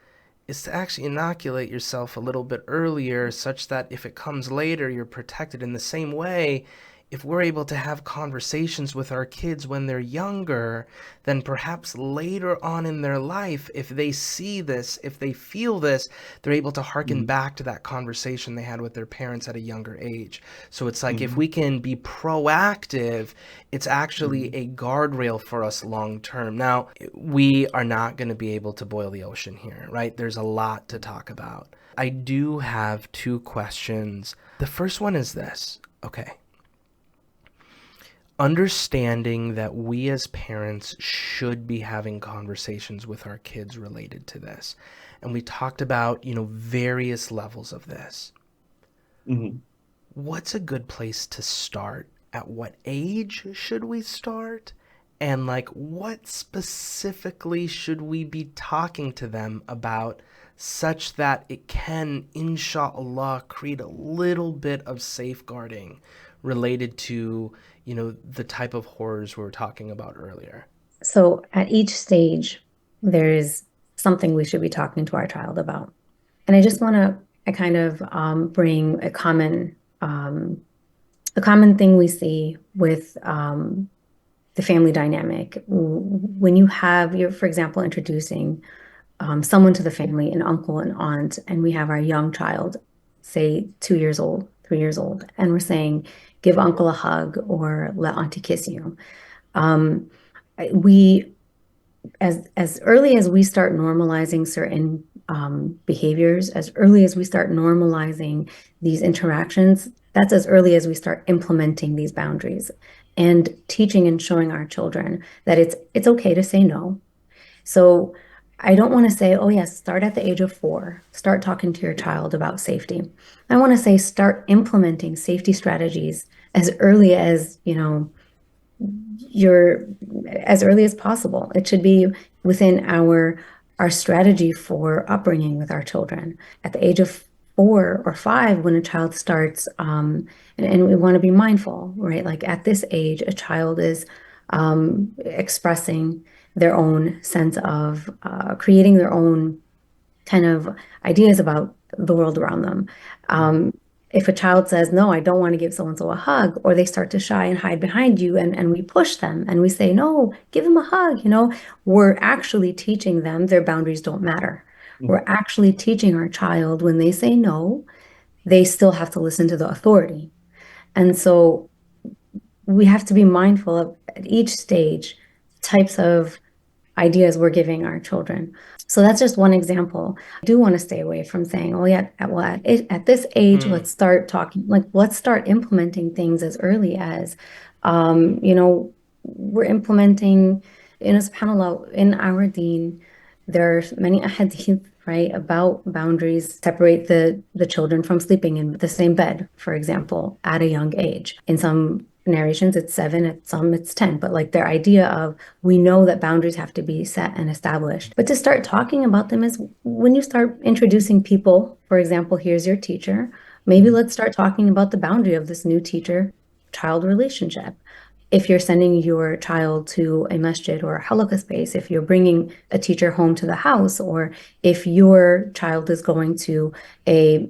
is to actually inoculate yourself a little bit earlier such that if it comes later, you're protected. In the same way, if we're able to have conversations with our kids when they're younger, then perhaps later on in their life, if they see this, if they feel this, they're able to hearken back to that conversation they had with their parents at a younger age. So it's like if we can be proactive, it's actually a guardrail for us long term. Now, we are not going to be able to boil the ocean here, right? There's a lot to talk about. I do have two questions. The first one is this. Okay. Understanding that we as parents should be having conversations with our kids related to this. And we talked about, various levels of this. What's a good place to start? At what age should we start? And what specifically should we be talking to them about such that it can, inshallah, create a little bit of safeguarding related to, the type of horrors we were talking about earlier? So at each stage, there is something we should be talking to our child about. And I just want to kind of bring a common thing we see with the family dynamic. When you're, for example, introducing someone to the family, an uncle, an aunt, and we have our young child, say 2 years old, 3 years old, and we're saying, give uncle a hug or let auntie kiss you. We, as early as we start normalizing certain behaviors, as early as we start normalizing these interactions, that's as early as we start implementing these boundaries and teaching and showing our children that it's okay to say no. So I don't want to say, oh yes, start at the age of 4, start talking to your child about safety. I want to say start implementing safety strategies as early as, as early as possible. It should be within our strategy for upbringing with our children. At the age of 4 or 5, when a child starts, and we want to be mindful, right? Like at this age, a child is expressing their own sense of creating their own kind of ideas about the world around them. If a child says, no, I don't want to give so-and-so a hug, or they start to shy and hide behind you and we push them and we say, no, give them a hug, we're actually teaching them their boundaries don't matter. We're actually teaching our child when they say no, they still have to listen to the authority. And so we have to be mindful of at each stage types of ideas we're giving our children. So that's just one example. I do want to stay away from saying, oh yeah, at this age, let's start talking, let's start implementing things as early as, we're implementing, subhanAllah, in our deen, there are many hadith, right, about boundaries, separate the children from sleeping in the same bed, for example, at a young age. In some narrations it's 7, at some it's 10, but like their idea of, we know that boundaries have to be set and established. But to start talking about them is when you start introducing people, for example, here's your teacher, maybe let's start talking about the boundary of this new teacher-child relationship. If you're sending your child to a masjid or a halakha space, if you're bringing a teacher home to the house, or if your child is going to a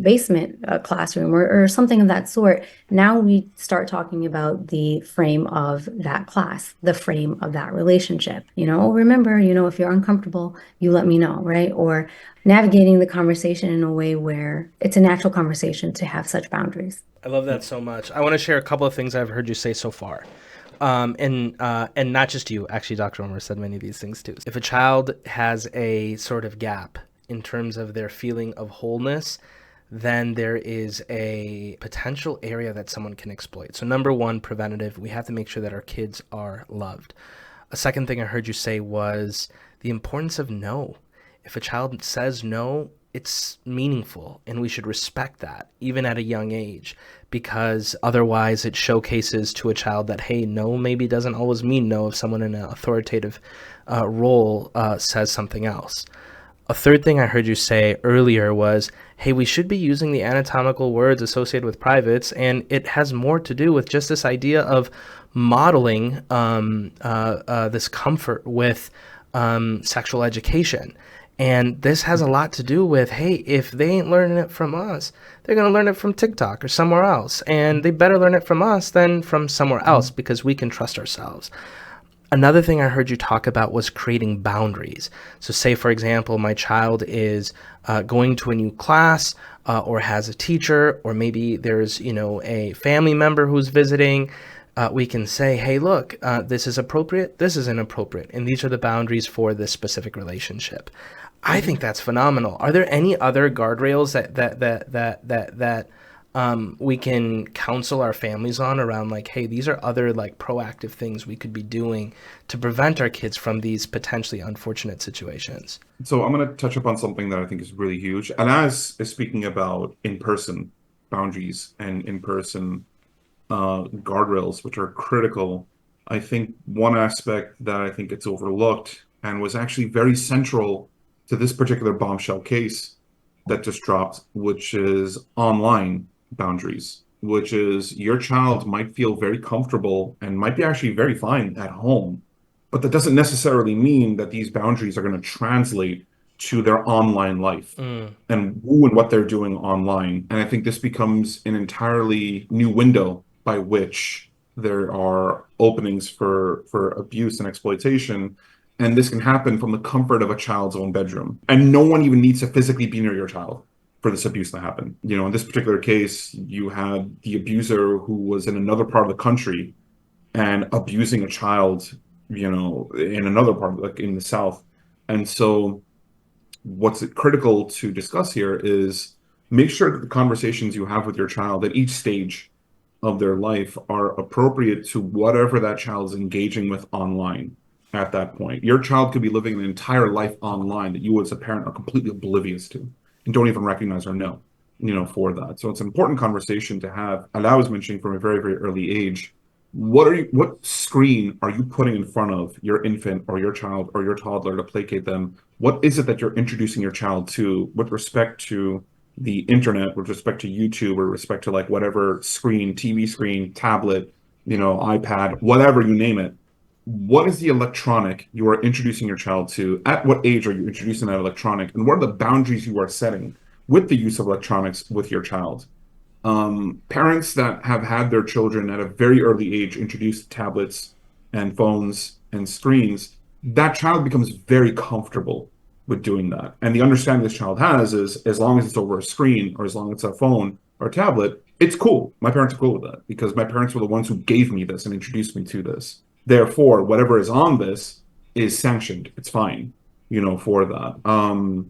basement classroom or something of that sort, now we start talking about the frame of that class, the frame of that relationship. Remember, if you're uncomfortable, you let me know, right? Or navigating the conversation in a way where it's a natural conversation to have such boundaries. I love that so much. I want to share a couple of things I've heard you say so far. And not just you, actually, Dr. Omar said many of these things too. If a child has a sort of gap in terms of their feeling of wholeness, then there is a potential area that someone can exploit. So number one, preventative, we have to make sure that our kids are loved. A second thing I heard you say was the importance of no. If a child says no, it's meaningful, and we should respect that even at a young age, because otherwise it showcases to a child that, hey, no maybe doesn't always mean no if someone in an authoritative role says something else. A third thing I heard you say earlier was, hey, we should be using the anatomical words associated with privates, and it has more to do with just this idea of modeling this comfort with sexual education. And this has a lot to do with, hey, if they ain't learning it from us, they're going to learn it from TikTok or somewhere else. And they better learn it from us than from somewhere else, because we can trust ourselves. Another thing I heard you talk about was creating boundaries. So say, for example, my child is going to a new class or has a teacher, or maybe there's, a family member who's visiting. We can say, hey, look, this is appropriate, this is inappropriate, and these are the boundaries for this specific relationship. I think that's phenomenal. Are there any other guardrails that we can counsel our families on around, like, hey, these are other like proactive things we could be doing to prevent our kids from these potentially unfortunate situations? So I'm going to touch upon something that I think is really huge. And as is speaking about in-person boundaries and in-person guardrails, which are critical, I think one aspect that I think gets overlooked and was actually very central to this particular bombshell case that just dropped, which is online boundaries, which is your child might feel very comfortable and might be actually very fine at home, but that doesn't necessarily mean that these boundaries are going to translate to their online life and who and what they're doing online. And I think this becomes an entirely new window by which there are openings for abuse and exploitation. And this can happen from the comfort of a child's own bedroom. And no one even needs to physically be near your child for this abuse to happen. In this particular case, you had the abuser who was in another part of the country and abusing a child, in another part, like in the South. And so what's critical to discuss here is make sure that the conversations you have with your child at each stage of their life are appropriate to whatever that child is engaging with online at that point. Your child could be living an entire life online that you as a parent are completely oblivious to and don't even recognize or know, for that. So it's an important conversation to have. And I was mentioning from a very, very early age, what screen are you putting in front of your infant or your child or your toddler to placate them? What is it that you're introducing your child to with respect to the internet, with respect to YouTube, or respect to like whatever screen, TV screen, tablet, iPad, whatever you name it? What is the electronic you are introducing your child to? At what age are you introducing that electronic? And what are the boundaries you are setting with the use of electronics with your child? Parents that have had their children at a very early age introduced to tablets and phones and screens, that child becomes very comfortable with doing that. And the understanding this child has is, as long as it's over a screen or as long as it's a phone or a tablet, it's cool. My parents are cool with that because my parents were the ones who gave me this and introduced me to this. Therefore, whatever is on this is sanctioned. It's fine, for that.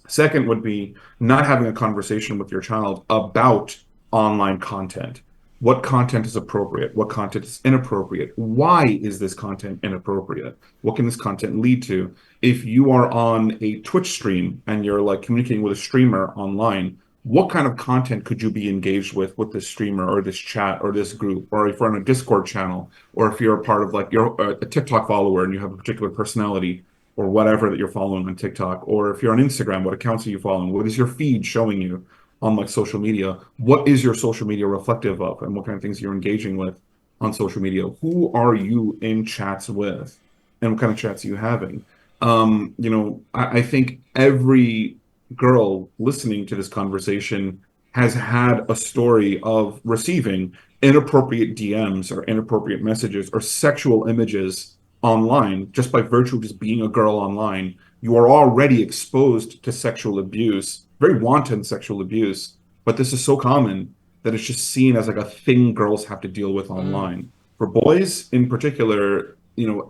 Second would be not having a conversation with your child about online content. What content is appropriate? What content is inappropriate? Why is this content inappropriate? What can this content lead to? If you are on a Twitch stream and you're like communicating with a streamer online, what kind of content could you be engaged with this streamer or this chat or this group, or if you're on a Discord channel, or if you're a part of like you're a TikTok follower and you have a particular personality or whatever that you're following on TikTok, or if you're on Instagram, what accounts are you following? What is your feed showing you on like social media? What is your social media reflective of, and what kind of things you're engaging with on social media? Who are you in chats with, and what kind of chats are you having? I think every girl listening to this conversation has had a story of receiving inappropriate DMs or inappropriate messages or sexual images online just by virtue of just being a girl online. You are already exposed to sexual abuse, very wanton sexual abuse, but this is so common that it's just seen as like a thing girls have to deal with online. For boys in particular,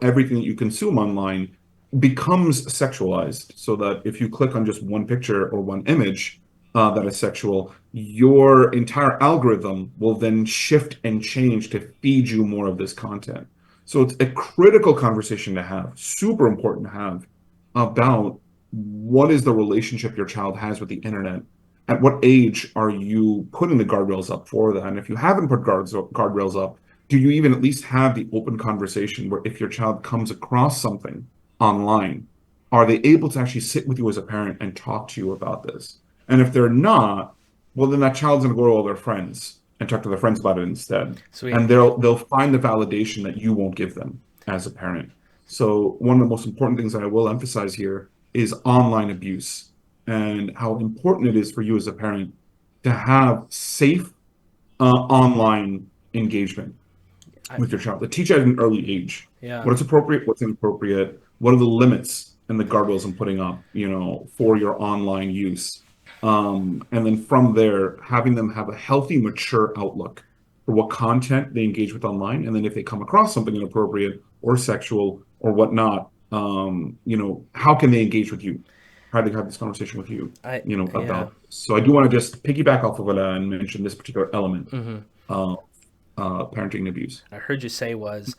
everything that you consume online becomes sexualized, so that if you click on just one picture or one image that is sexual, your entire algorithm will then shift and change to feed you more of this content. So it's a critical conversation to have, super important to have, about what is the relationship your child has with the internet. At what age are you putting the guardrails up for that? And if you haven't put guardrails up, do you even at least have the open conversation where if your child comes across something online, are they able to actually sit with you as a parent and talk to you about this? And if they're not, well, then that child's going to go to all their friends and talk to their friends about it instead. Sweet. And they'll find the validation that you won't give them as a parent. So one of the most important things that I will emphasize here is online abuse, and how important it is for you as a parent to have safe online engagement with your child, to teach at an early age Yeah. what is appropriate, what's inappropriate, what are the limits and the guardrails I'm putting up, for your online use. And then from there, having them have a healthy, mature outlook for what content they engage with online. And then if they come across something inappropriate or sexual or whatnot, how can they engage with you? How do they have this conversation with you, Yeah. about this? So I do want to just piggyback off of it and mention this particular element of parenting and abuse. I heard you say was,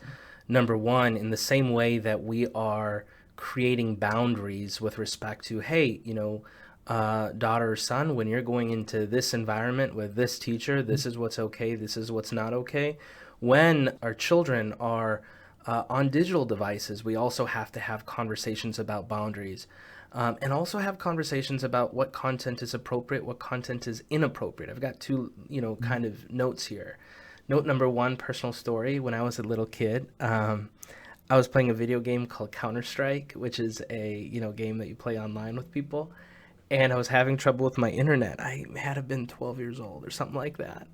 number one, in the same way that we are creating boundaries with respect to, hey, daughter or son, when you're going into this environment with this teacher, this is what's okay, this is what's not okay. When our children are on digital devices, we also have to have conversations about boundaries, and also have conversations about what content is appropriate, what content is inappropriate. I've got two, kind of notes here. Note number one, personal story. When I was a little kid, I was playing a video game called Counter-Strike, which is a game that you play online with people. And I was having trouble with my internet. I had to have been 12 years old or something like that.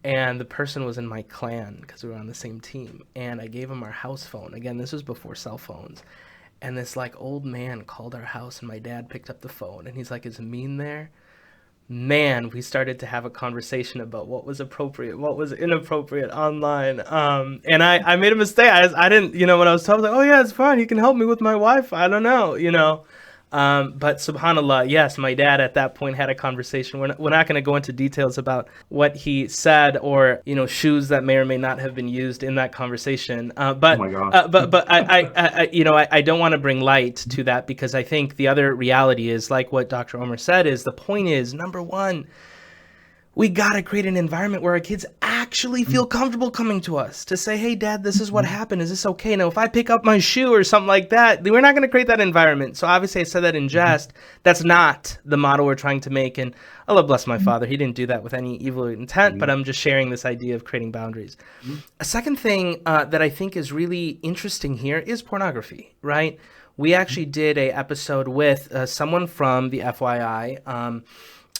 And the person was in my clan because we were on the same team. And I gave him our house phone. Again, this was before cell phones. And this old man called our house, and my dad picked up the phone. And he's like, "Is Amin there?" Man, we started to have a conversation about what was appropriate, what was inappropriate online. And I made a mistake. I didn't, when I was told, oh yeah, it's fine. You can help me with my Wi-Fi. I don't know, but subhanAllah, yes, my dad at that point had a conversation. We're not going to go into details about what he said or, shoes that may or may not have been used in that conversation. But Oh my God. but I don't want to bring light to that, because I think the other reality is, like what Dr. Omar said, is the point is, number one, we got to create an environment where our kids actually feel comfortable coming to us to say, hey, Dad, this is what happened. Is this okay? Now, if I pick up my shoe or something like that, we're not going to create that environment. So obviously I said that in jest. That's not the model we're trying to make. And Allah bless my father. He didn't do that with any evil intent, but I'm just sharing this idea of creating boundaries. A second thing that I think is really interesting here is pornography, right? We actually did a episode with someone from the FYI,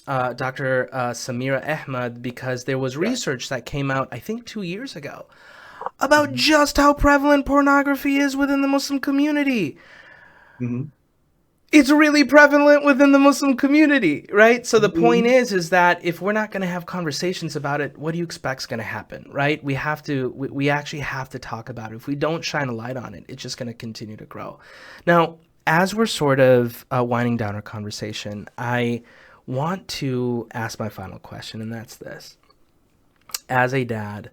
Dr. Samira Ahmad, because there was research that came out, I think 2 years ago, about just how prevalent pornography is within the Muslim community. It's really prevalent within the Muslim community, right? So the point is that if we're not going to have conversations about it, what do you expect is going to happen, right? We actually have to talk about it. If we don't shine a light on it, it's just going to continue to grow. Now, as we're sort of winding down our conversation, I want to ask my final question, and that's this. As a dad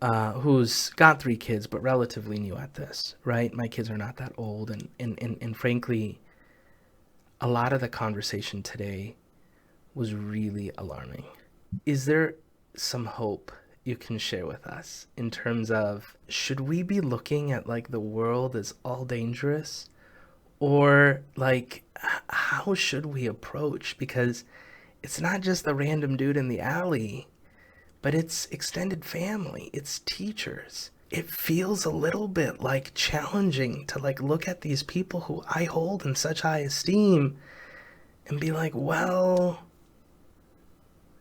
who's got 3 kids but relatively new at this, right? My kids are not that old, and frankly, a lot of the conversation today was really alarming. Is there some hope you can share with us in terms of, should we be looking at like the world as all dangerous, or like how should we approach, because it's not just the random dude in the alley, but it's extended family, it's teachers. It feels a little bit like challenging to like look at these people who I hold in such high esteem and be like, well,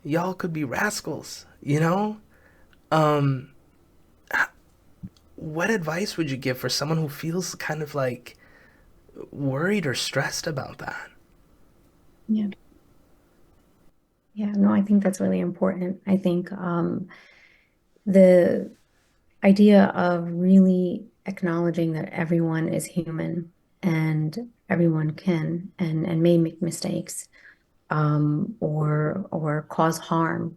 y'all could be rascals, you know? Um, what advice would you give for someone who feels kind of like worried or stressed about that? Yeah. Yeah, no, I think that's really important. I think the idea of really acknowledging that everyone is human and everyone can and may make mistakes or cause harm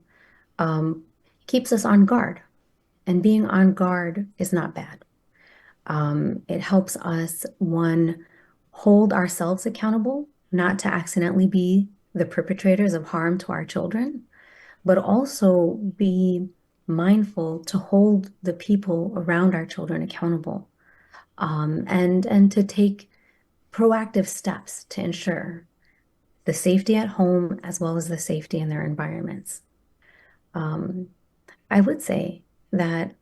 um, keeps us on guard. And being on guard is not bad. It helps us, one, hold ourselves accountable, not to accidentally be the perpetrators of harm to our children, but also be mindful to hold the people around our children accountable, and to take proactive steps to ensure the safety at home as well as the safety in their environments. Um, I would say that,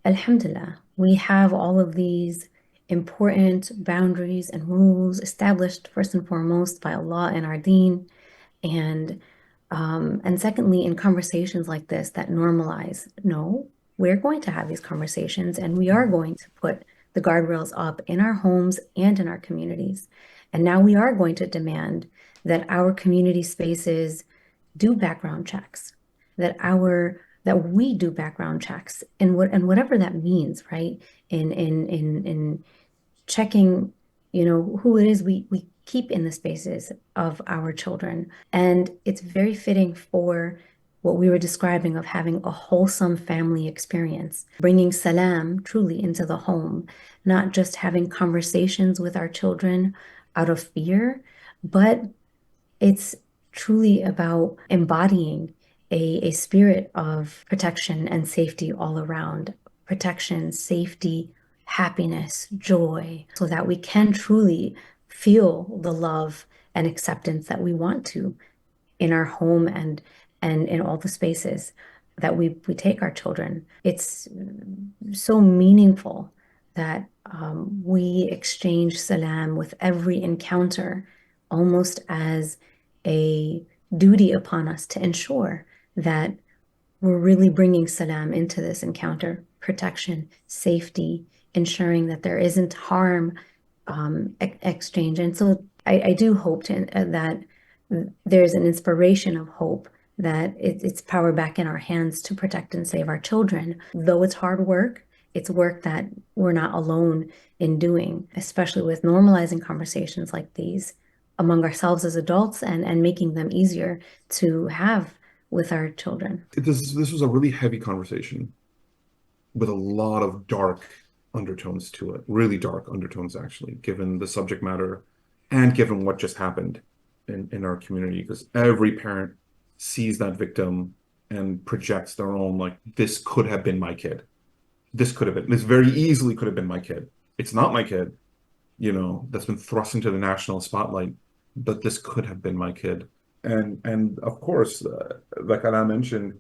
Alhamdulillah, we have all of these important boundaries and rules established first and foremost by Allah and our deen, and and secondly, in conversations like this that normalize, no, we're going to have these conversations and we are going to put the guardrails up in our homes and in our communities. And now we are going to demand that our community spaces do background checks, that we do background checks and whatever that means, right? In checking, who it is we keep in the spaces of our children. And it's very fitting for what we were describing of having a wholesome family experience, bringing salam truly into the home, not just having conversations with our children out of fear, but it's truly about embodying a spirit of protection and safety all around. Protection, safety, happiness, joy, so that we can truly feel the love and acceptance that we want to in our home and in all the spaces that we take our children. It's so meaningful that we exchange salam with every encounter, almost as a duty upon us to ensure that we're really bringing salam into this encounter, protection, safety, ensuring that there isn't harm exchange. And so I do hope that there's an inspiration of hope that it's power back in our hands to protect and save our children. Though it's hard work, it's work that we're not alone in doing, especially with normalizing conversations like these among ourselves as adults and making them easier to have with our children. This was a really heavy conversation with a lot of dark undertones to it, really dark undertones, actually, given the subject matter and given what just happened in our community, because every parent sees that victim and projects their own, like, this could have been my kid. This very easily could have been my kid. It's not my kid, that's been thrust into the national spotlight, but this could have been my kid. And of course, like I mentioned,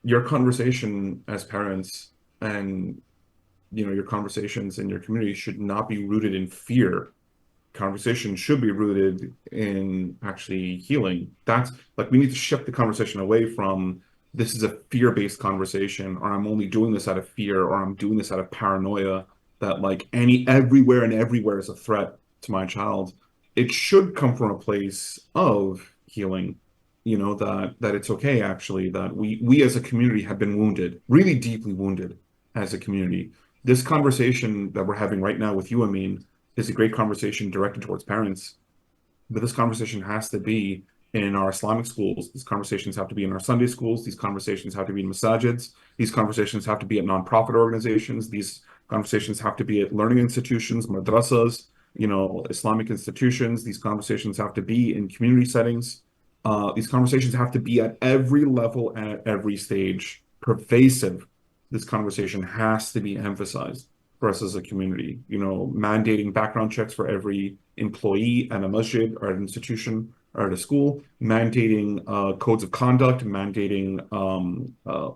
your conversation as parents and your conversations in your community should not be rooted in fear. Conversation should be rooted in actually healing. That's like, we need to shift the conversation away from, this is a fear-based conversation, or I'm only doing this out of fear, or I'm doing this out of paranoia, that like everywhere is a threat to my child. It should come from a place of healing, that it's okay, actually, that we as a community have been wounded, really deeply wounded as a community. This conversation that we're having right now with you, Amin, is a great conversation directed towards parents, but this conversation has to be in our Islamic schools. These conversations have to be in our Sunday schools. These conversations have to be in masajids. These conversations have to be at nonprofit organizations. These conversations have to be at learning institutions, madrasas, Islamic institutions. These conversations have to be in community settings. These conversations have to be at every level and at every stage, pervasive. This conversation has to be emphasized for us as a community. Mandating background checks for every employee at a masjid or at an institution or at a school, mandating codes of conduct, mandating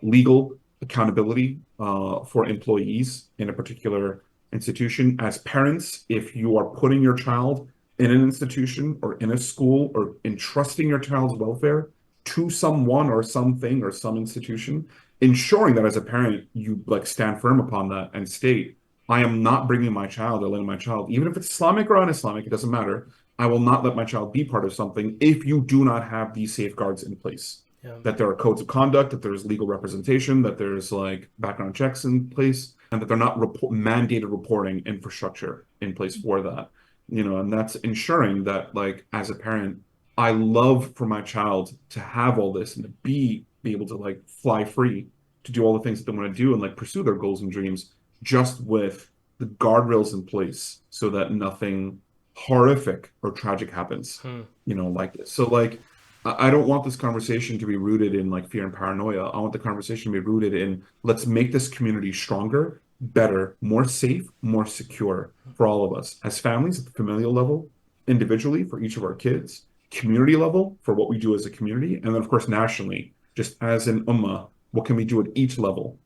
legal accountability for employees in a particular institution. As parents, if you are putting your child in an institution or in a school or entrusting your child's welfare to someone or something or some institution, ensuring that as a parent you like stand firm upon that and state, I am not bringing my child or letting my child, even if it's Islamic or un-Islamic, it doesn't matter. I will not let my child be part of something if you do not have these safeguards in place. Yeah. That there are codes of conduct, that there's legal representation, that there's like background checks in place, and that they're not mandated reporting infrastructure in place for that. And that's ensuring that, like, as a parent, I love for my child to have all this and to be able to like fly free to do all the things that they want to do and like pursue their goals and dreams, just with the guardrails in place so that nothing horrific or tragic happens, like this. So like, I don't want this conversation to be rooted in like fear and paranoia. I want the conversation to be rooted in, let's make this community stronger, better, more safe, more secure for all of us as families at the familial level, individually for each of our kids, community level for what we do as a community, and then of course nationally, just as an ummah, what can we do at each level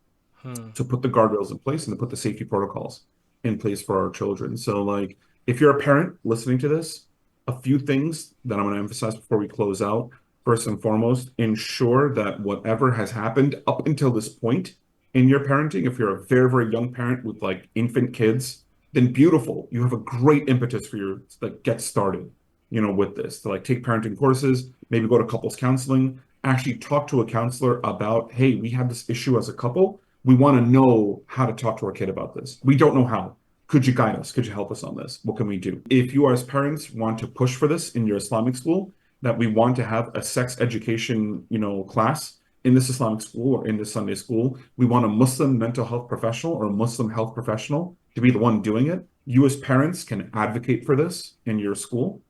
to put the guardrails in place and to put the safety protocols in place for our children. So like, if you're a parent listening to this, a few things that I'm going to emphasize before we close out. First and foremost, ensure that whatever has happened up until this point in your parenting, if you're a very, very young parent with like infant kids, then beautiful. You have a great impetus for your like get started, with this, to like take parenting courses, maybe go to couples counseling, actually talk to a counselor about, hey, we have this issue as a couple. We want to know how to talk to our kid about this. We don't know how. Could you guide us? Could you help us on this? What can we do? If you as parents want to push for this in your Islamic school, that we want to have a sex education, class in this Islamic school or in this Sunday school, we want a Muslim mental health professional or a Muslim health professional to be the one doing it. You as parents can advocate for this in your school,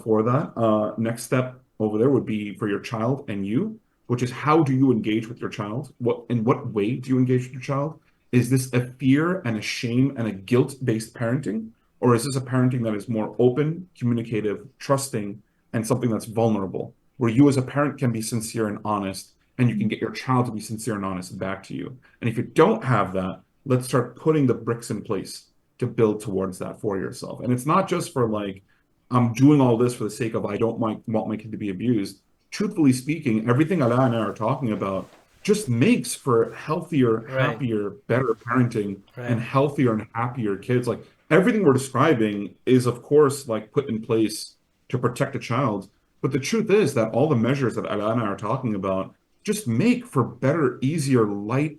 for that. Next step over there would be for your child and you, which is how do you engage with your child? In what way do you engage with your child? Is this a fear and a shame and a guilt-based parenting? Or is this a parenting that is more open, communicative, trusting, and something that's vulnerable, where you as a parent can be sincere and honest, and you can get your child to be sincere and honest back to you? And if you don't have that, let's start putting the bricks in place to build towards that for yourself. And it's not just for like, I'm doing all this for the sake of I don't want my kid to be abused. Truthfully speaking, everything Ala and I are talking about just makes for healthier, happier, better parenting and healthier and happier kids. Like everything we're describing is, of course, like put in place to protect a child. But the truth is that all the measures that Ala and I are talking about just make for better, easier, like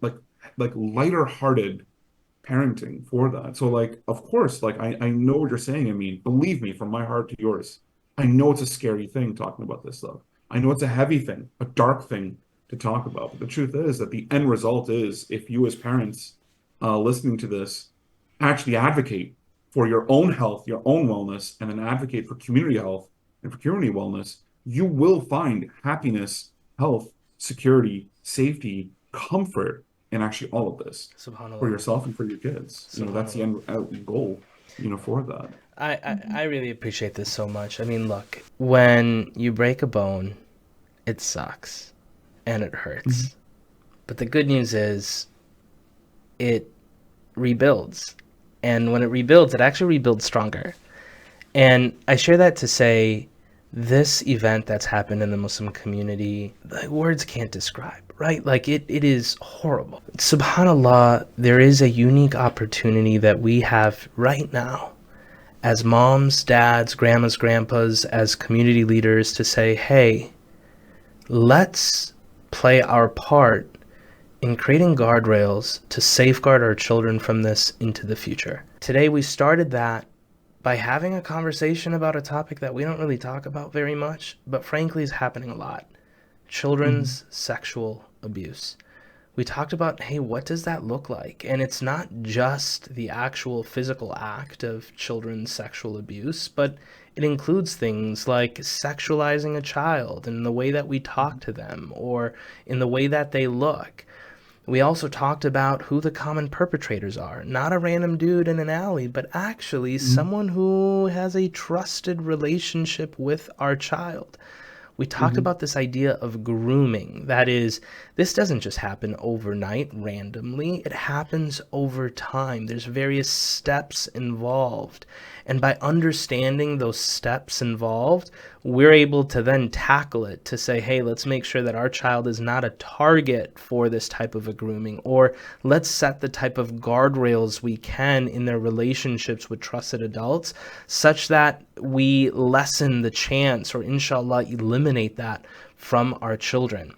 lighter hearted parenting for that. So like, of course, like I know what you're saying. I mean, believe me, from my heart to yours, I know it's a scary thing talking about this stuff. I know it's a heavy thing, a dark thing to talk about. But the truth is that the end result is if you as parents listening to this actually advocate for your own health, your own wellness, and then advocate for community health and for community wellness, you will find happiness, health, security, safety, comfort in actually all of this for yourself and for your kids. That's the end goal, for that. I really appreciate this so much. I mean, look, when you break a bone, it sucks and it hurts. But the good news is it rebuilds. And when it rebuilds, it actually rebuilds stronger. And I share that to say this event that's happened in the Muslim community, the words can't describe, right? Like it is horrible. SubhanAllah, there is a unique opportunity that we have right now as moms, dads, grandmas, grandpas, as community leaders to say, hey, let's play our part in creating guardrails to safeguard our children from this into the future. Today we started that by having a conversation about a topic that we don't really talk about very much, but frankly is happening a lot. Children's sexual abuse. We talked about, hey, what does that look like? And it's not just the actual physical act of children's sexual abuse, but it includes things like sexualizing a child in the way that we talk to them or in the way that they look. We also talked about who the common perpetrators are. Not a random dude in an alley, but actually someone who has a trusted relationship with our child. We talked Mm-hmm. about this idea of grooming. That is, this doesn't just happen overnight randomly, it happens over time. There's various steps involved. And by understanding those steps involved, we're able to then tackle it to say, hey, let's make sure that our child is not a target for this type of a grooming, or let's set the type of guardrails we can in their relationships with trusted adults such that we lessen the chance or inshallah eliminate that from our children.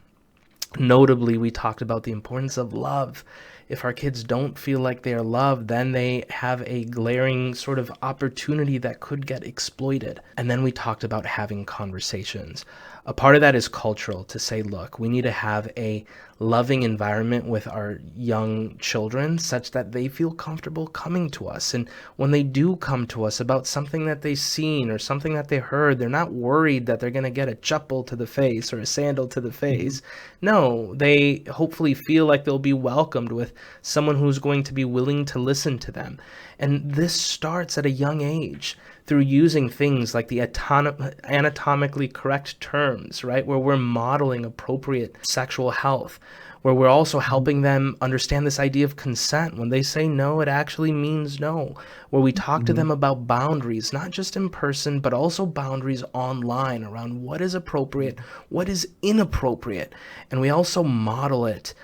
Notably, we talked about the importance of love. If our kids don't feel like they are loved, then they have a glaring sort of opportunity that could get exploited. And then we talked about having conversations. A part of that is cultural, to say, look, we need to have a loving environment with our young children such that they feel comfortable coming to us. And when they do come to us about something that they've seen or something that they heard, they're not worried that they're going to get a chappal to the face or a sandal to the face. No, they hopefully feel like they'll be welcomed with someone who's going to be willing to listen to them. And this starts at a young age through using things like the anatomically correct terms, right? Where we're modeling appropriate sexual health, where we're also helping them understand this idea of consent. When they say no, it actually means no. Where we talk to them about boundaries, not just in person, but also boundaries online around what is appropriate, what is inappropriate. And we also model it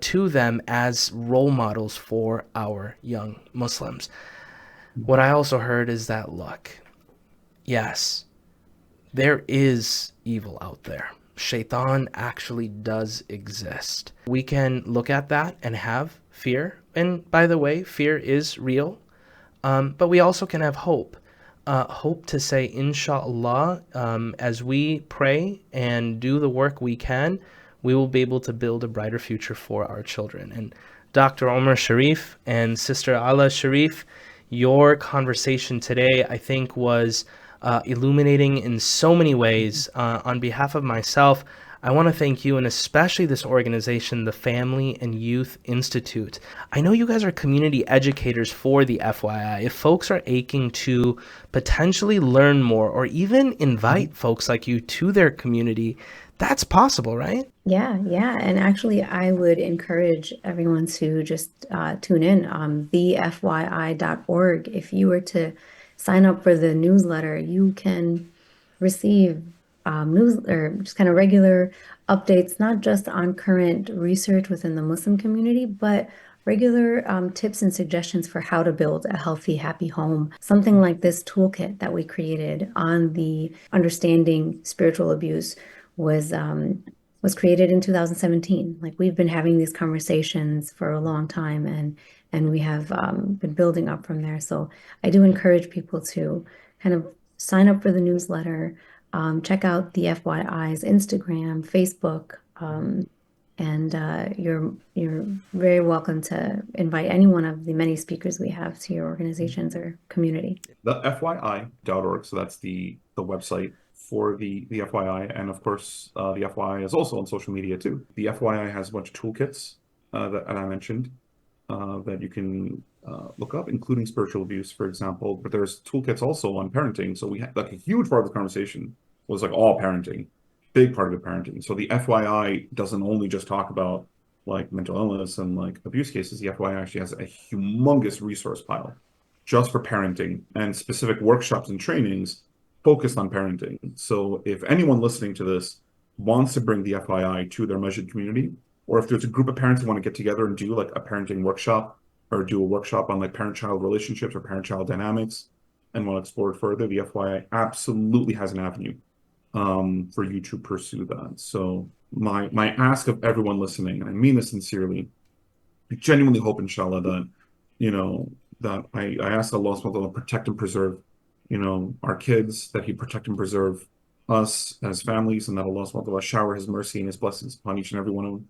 to them as role models for our young Muslims. What I also heard is that, look, yes, there is evil out there. Shaitan actually does exist. We can look at that and have fear. And by the way, fear is real. But we also can have hope. Hope to say, inshallah, as we pray and do the work we can, we will be able to build a brighter future for our children. And Dr. Omar Sharif and Sister Ala Sharif, your conversation today, I think, was illuminating in so many ways. On behalf of myself, I want to thank you, and especially this organization, the Family and Youth Institute. I know you guys are community educators for the FYI. If folks are aching to potentially learn more or even invite folks like you to their community, that's possible, right? Yeah, yeah. And actually, I would encourage everyone to just tune in on thefyi.org. If you were to sign up for the newsletter, you can receive news or just kind of regular updates, not just on current research within the Muslim community, but regular tips and suggestions for how to build a healthy, happy home. Something like this toolkit that we created on the understanding spiritual abuse was created in 2017. Like, we've been having these conversations for a long time, and we have been building up from there. So I do encourage people to kind of sign up for the newsletter, check out the FYI's Instagram, Facebook, and you're very welcome to invite any one of the many speakers we have to your organizations or community. The FYI.org, so that's the website for the FYI, and of course the FYI is also on social media too. The FYI has a bunch of toolkits that I mentioned that you can look up, including spiritual abuse, for example. But there's toolkits also on parenting. So we had like a huge part of the conversation was like all parenting, big part of it parenting. So the FYI doesn't only just talk about like mental illness and like abuse cases. The FYI actually has a humongous resource pile just for parenting and specific workshops and trainings focused on parenting. So if anyone listening to this wants to bring the FYI to their masjid community, or if there's a group of parents who want to get together and do like a parenting workshop or do a workshop on like parent-child relationships or parent-child dynamics and want to explore it further, the FYI absolutely has an avenue for you to pursue that. So my ask of everyone listening, and I mean this sincerely, I genuinely hope, inshallah, that, that I ask Allah subhanahu wa ta'ala to protect and preserve, our kids, that He protect and preserve us as families, and that Allah subhanahu wa ta'ala shower His mercy and His blessings upon each and every one of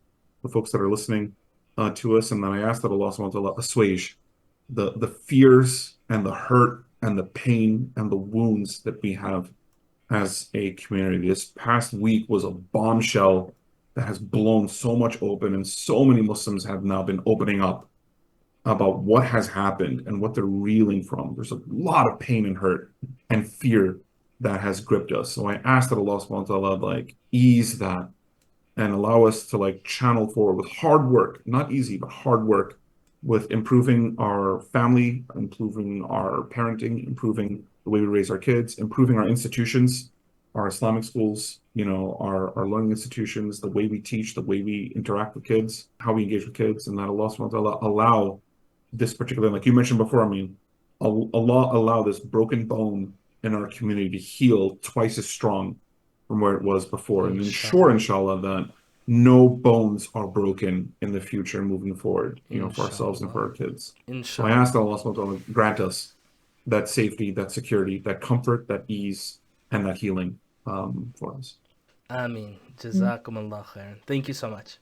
the folks that are listening. to us, and then I ask that Allah subhanahu wa ta'ala assuage the fears and the hurt and the pain and the wounds that we have as a community. This past week was a bombshell that has blown so much open, and so many Muslims have now been opening up about what has happened and what they're reeling from. There's a lot of pain and hurt and fear that has gripped us. So I ask that Allah subhanahu wa ta'ala like ease that and allow us to like channel forward with hard work, not easy, but hard work with improving our family, improving our parenting, improving the way we raise our kids, improving our institutions, our Islamic schools, our learning institutions, the way we teach, the way we interact with kids, how we engage with kids, and that Allah subhanahu wa ta'ala allow this particular, like you mentioned before, I mean, Allah allow this broken bone in our community to heal twice as strong from where it was before, and ensure, Inshallah. inshallah, that no bones are broken in the future moving forward, for ourselves and for Inshallah. our kids. So I ask Inshallah. that Allah subhanahu wa ta'ala grant us that safety, that security, that comfort, that ease, and that healing for us. Amin. Jazakum Allah khairan. Thank you so much.